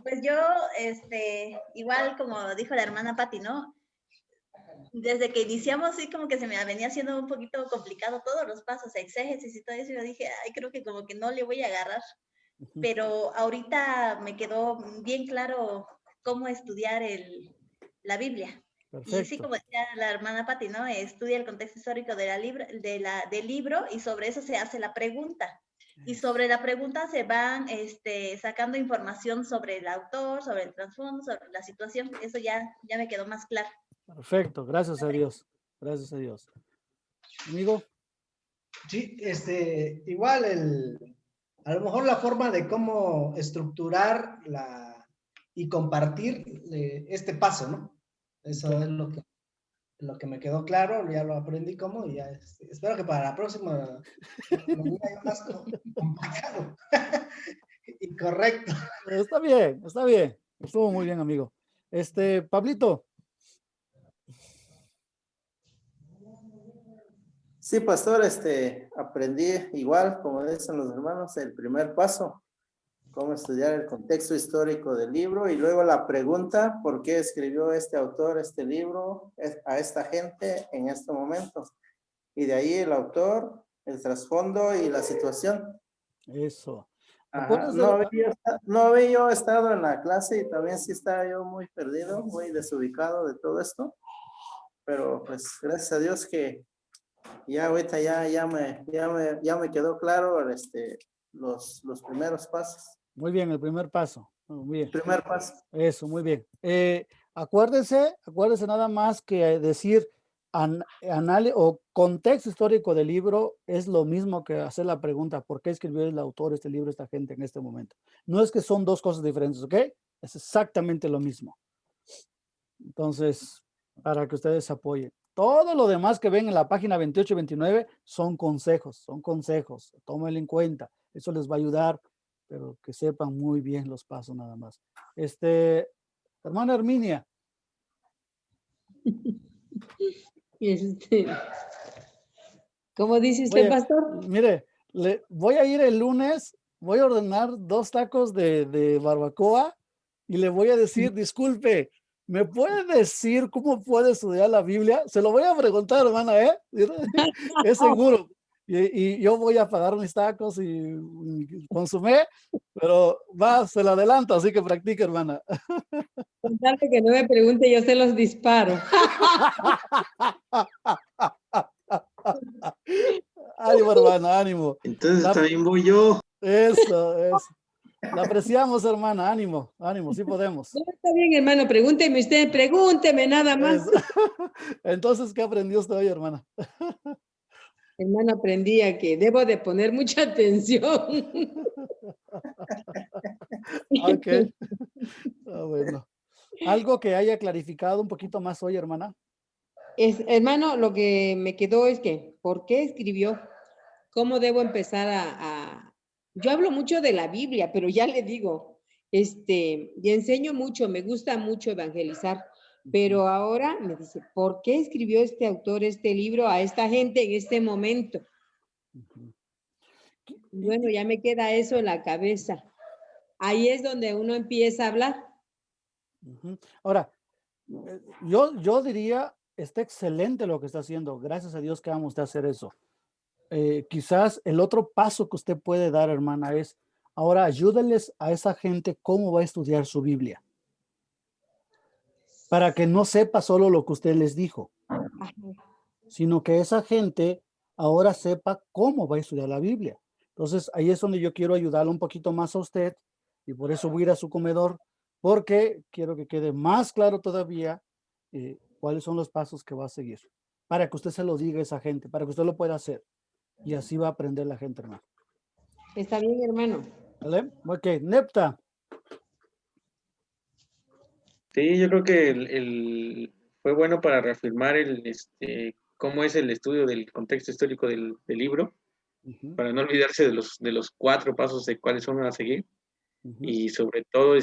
Pues yo, igual como dijo la hermana Patti, ¿no? Desde que iniciamos, sí, como que se me venía haciendo un poquito complicado todos los pasos, exégesis y todo eso. Yo dije, ay, creo que como que no le voy a agarrar. Pero ahorita me quedó bien claro cómo estudiar la Biblia. Perfecto. Y sí, como decía la hermana Patti, ¿no? Estudia el contexto histórico del libro y sobre eso se hace la pregunta. Y sobre la pregunta se van sacando información sobre el autor, sobre el trasfondo, sobre la situación. Eso ya me quedó más claro. Perfecto, gracias a Dios. Gracias a Dios. Amigo. Sí, igual a lo mejor la forma de cómo estructurar y compartir este paso, ¿no? Eso es lo que me quedó claro, ya lo aprendí cómo y ya espero que para la próxima me diga más complicado y correcto. Está bien, está bien. Estuvo muy bien, amigo. Pablito. Sí, pastor, aprendí igual, como dicen los hermanos, el primer paso, cómo estudiar el contexto histórico del libro y luego la pregunta, ¿por qué escribió este autor este libro a esta gente en este momento? Y de ahí el autor, el trasfondo y la situación. Eso. Ajá. No había yo estado en la clase y también sí estaba yo muy perdido, muy desubicado de todo esto, pero pues gracias a Dios que ya ahorita ya me quedó claro los primeros pasos. Muy bien, el primer paso. Muy bien. Primer paso. Eso, muy bien. Acuérdese nada más que decir o contexto histórico del libro es lo mismo que hacer la pregunta, ¿por qué escribió el autor este libro, esta gente en este momento? No es que son dos cosas diferentes, ¿ok? Es exactamente lo mismo. Entonces, para que ustedes se apoyen. Todo lo demás que ven en la página 28 y 29 son consejos. Tómenlo en cuenta. Eso les va a ayudar, pero que sepan muy bien los pasos nada más. Hermana Herminia. ¿Cómo dice usted, pastor? Mire, voy a ir el lunes, voy a ordenar 2 tacos de barbacoa y le voy a decir, disculpe, ¿me puede decir cómo puede estudiar la Biblia? Se lo voy a preguntar, hermana, es seguro. Y yo voy a pagar mis tacos y consumé, pero se lo adelanto, así que practique, hermana. Con tal de que no me pregunte, yo se los disparo. Ánimo, hermana, ánimo. Entonces también voy yo. Eso. La apreciamos, hermana, ánimo, sí podemos. No, está bien, hermano, pregúnteme usted, pregúnteme nada más. Entonces, ¿qué aprendió usted hoy, hermana? Hermano, aprendí a que debo de poner mucha atención. Ok. Bueno. ¿Algo que haya clarificado un poquito más hoy, hermana? Hermano, lo que me quedó es que, ¿por qué escribió? ¿Cómo debo empezar Yo hablo mucho de la Biblia, pero ya le digo, y enseño mucho, me gusta mucho evangelizar, pero ahora me dice, ¿por qué escribió este autor este libro a esta gente en este momento? Bueno, ya me queda eso en la cabeza. Ahí es donde uno empieza a hablar. Ahora, yo diría, está excelente lo que está haciendo. Gracias a Dios que vamos a hacer eso. Quizás el otro paso que usted puede dar, hermana, es ahora ayúdenles a esa gente cómo va a estudiar su Biblia. Para que no sepa solo lo que usted les dijo, sino que esa gente ahora sepa cómo va a estudiar la Biblia. Entonces, ahí es donde yo quiero ayudarle un poquito más a usted y por eso voy a ir a su comedor, porque quiero que quede más claro todavía cuáles son los pasos que va a seguir, para que usted se lo diga a esa gente, para que usted lo pueda hacer. Y así va a aprender la gente, hermano. Está bien, hermano. ¿Vale? Ok, Nepta. Sí, yo creo que fue bueno para reafirmar cómo es el estudio del contexto histórico del libro, para no olvidarse de los 4 pasos de cuáles son a seguir. Y sobre todo,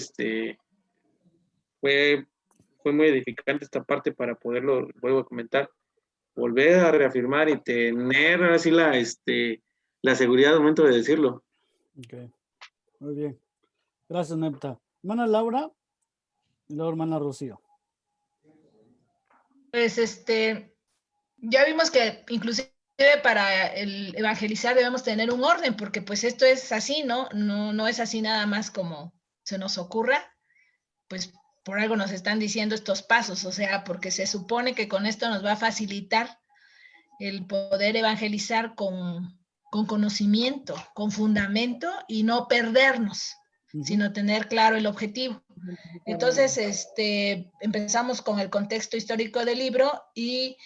fue muy edificante esta parte para poderlo, vuelvo a comentar, volver a reafirmar y tener así la seguridad al momento de decirlo. Ok, muy bien. Gracias, Nepta. Hermana Laura y luego hermana Rocío. Pues ya vimos que inclusive para el evangelizar debemos tener un orden, porque pues esto es así, ¿no? No es así nada más como se nos ocurra, pues por algo nos están diciendo estos pasos, o sea, porque se supone que con esto nos va a facilitar el poder evangelizar con conocimiento, con fundamento y no perdernos, sino tener claro el objetivo. Entonces, empezamos con el contexto histórico del libro y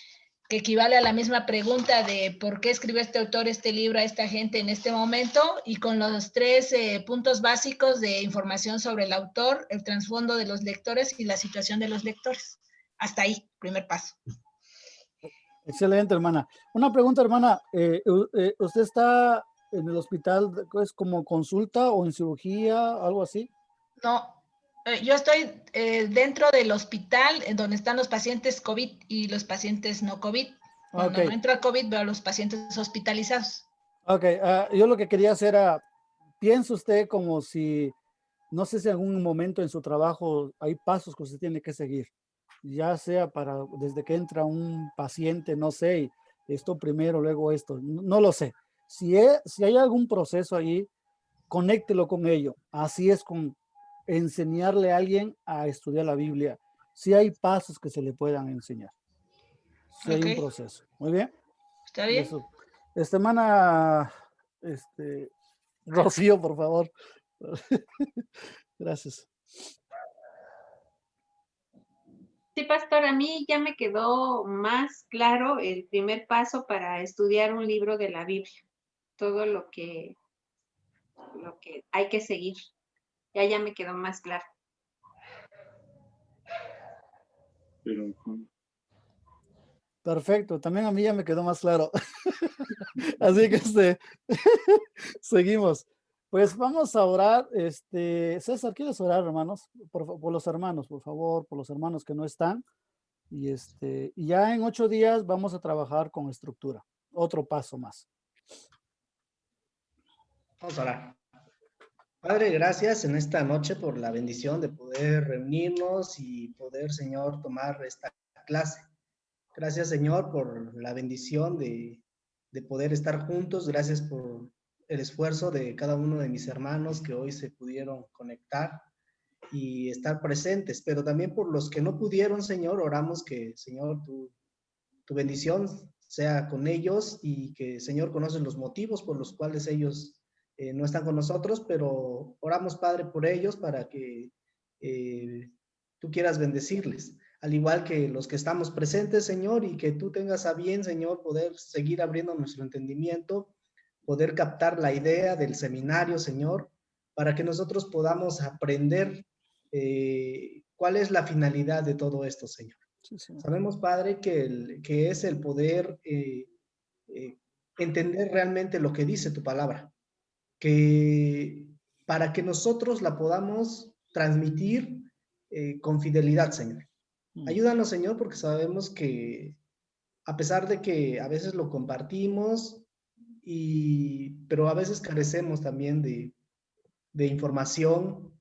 que equivale a la misma pregunta de por qué escribió este autor este libro a esta gente en este momento, y con los 3 puntos básicos de información sobre el autor, el trasfondo de los lectores y la situación de los lectores. Hasta ahí, primer paso. Excelente, hermana. Una pregunta, hermana. ¿Usted está en el hospital, es como consulta o en cirugía, algo así? No, yo estoy dentro del hospital donde están los pacientes COVID y los pacientes no COVID. Cuando entro a COVID veo a los pacientes hospitalizados. Ok, yo lo que quería hacer era, ¿piensa usted como si, no sé si en algún momento en su trabajo hay pasos que usted tiene que seguir? Ya sea desde que entra un paciente, no sé, esto primero, luego esto, no lo sé. Si hay algún proceso ahí, conéctelo con ello. Así es con enseñarle a alguien a estudiar la Biblia. Si hay pasos que se le puedan enseñar. Si hay un proceso. Muy bien. Está bien. Eso. Hermana, Rocío, por favor. Gracias. Sí, pastor, a mí ya me quedó más claro el primer paso para estudiar un libro de la Biblia. Todo lo que hay que seguir. Ya me quedó más claro. Perfecto, también a mí ya me quedó más claro. Así que seguimos. Pues vamos a orar. César, ¿quieres orar, hermanos? Por los hermanos, por favor, por los hermanos que no están. Y ya en 8 días vamos a trabajar con estructura. Otro paso más. Vamos a orar. Padre, gracias en esta noche por la bendición de poder reunirnos y poder, Señor, tomar esta clase. Gracias, Señor, por la bendición de poder estar juntos. Gracias por el esfuerzo de cada uno de mis hermanos que hoy se pudieron conectar y estar presentes, pero también por los que no pudieron, Señor, oramos que, Señor, tu bendición sea con ellos y que, Señor, conoces los motivos por los cuales ellos no están con nosotros, pero oramos, Padre, por ellos para que tú quieras bendecirles, al igual que los que estamos presentes, Señor, y que tú tengas a bien, Señor, poder seguir abriendo nuestro entendimiento, poder captar la idea del seminario, Señor, para que nosotros podamos aprender cuál es la finalidad de todo esto, Señor. Sí. Sabemos, Padre, que es el poder entender realmente lo que dice tu palabra, que para que nosotros la podamos transmitir con fidelidad, Señor. Ayúdanos, Señor, porque sabemos que a pesar de que a veces lo compartimos, pero a veces carecemos también de información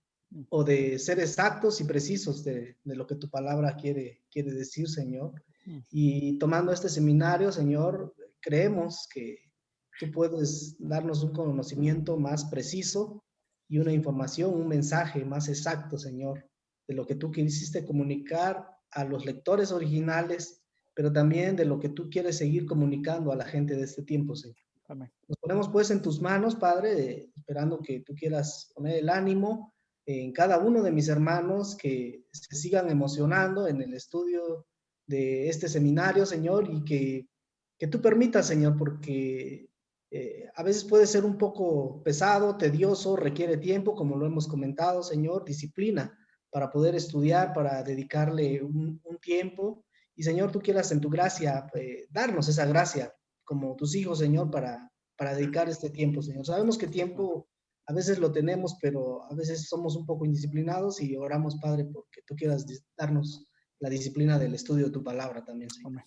o de ser exactos y precisos de lo que tu palabra quiere decir, Señor. Y tomando este seminario, Señor, creemos que tú puedes darnos un conocimiento más preciso y una información, un mensaje más exacto, Señor, de lo que tú quisiste comunicar a los lectores originales, pero también de lo que tú quieres seguir comunicando a la gente de este tiempo, Señor. Amén. Nos ponemos pues en tus manos, Padre, esperando que tú quieras poner el ánimo en cada uno de mis hermanos, que se sigan emocionando en el estudio de este seminario, Señor, y que tú permitas, Señor, porque a veces puede ser un poco pesado, tedioso, requiere tiempo, como lo hemos comentado, Señor, disciplina para poder estudiar, para dedicarle un tiempo Y Señor, tú quieras en tu gracia darnos esa gracia como tus hijos, Señor, para dedicar este tiempo, Señor. Sabemos que tiempo a veces lo tenemos, pero a veces somos un poco indisciplinados y oramos, Padre, porque tú quieras darnos la disciplina del estudio de tu palabra también, Señor.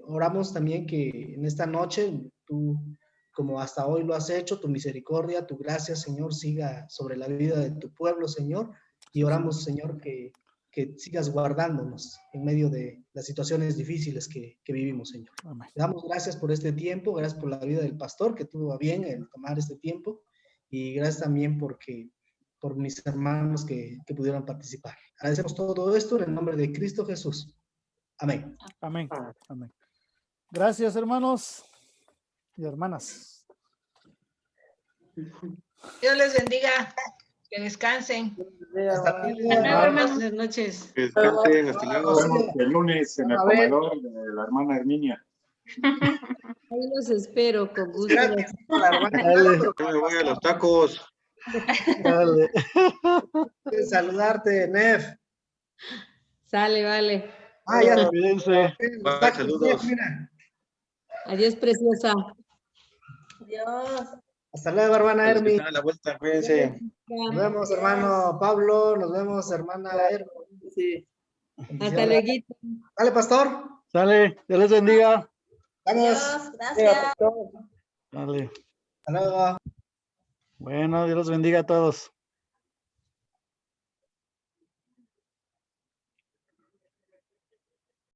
Oramos también que en esta noche tú, como hasta hoy lo has hecho, tu misericordia, tu gracia, Señor, siga sobre la vida de tu pueblo, Señor. Y oramos, Señor, que sigas guardándonos en medio de las situaciones difíciles que vivimos, Señor. Amén. Te damos gracias por este tiempo, gracias por la vida del pastor que tuvo a bien el tomar este tiempo y gracias también por mis hermanos que pudieron participar. Agradecemos todo esto en el nombre de Cristo Jesús. Amén. Amén. Amén. Gracias, hermanos y hermanas. Dios les bendiga. Que descansen. Hasta luego. Buenas noches. Que descansen, hasta luego. Nos vemos el lunes en el comedor de la hermana Herminia. Ahí los espero con gusto. Gracias. Yo me voy a los tacos. Dale. Saludarte, Nef. Sale, vale. Ya. Cuídense. Bye, saludos. Mira. Adiós, preciosa. Dios. Hasta luego, hermana Hermi. A la vuelta, cuídense. Nos vemos, hermano Pablo. Nos vemos, hermana Hermi. Sí. Hasta luego. Dale, pastor. Sale. Dios les bendiga. Vamos. Dios, gracias. Dale. Hasta luego. Bueno, Dios los bendiga a todos.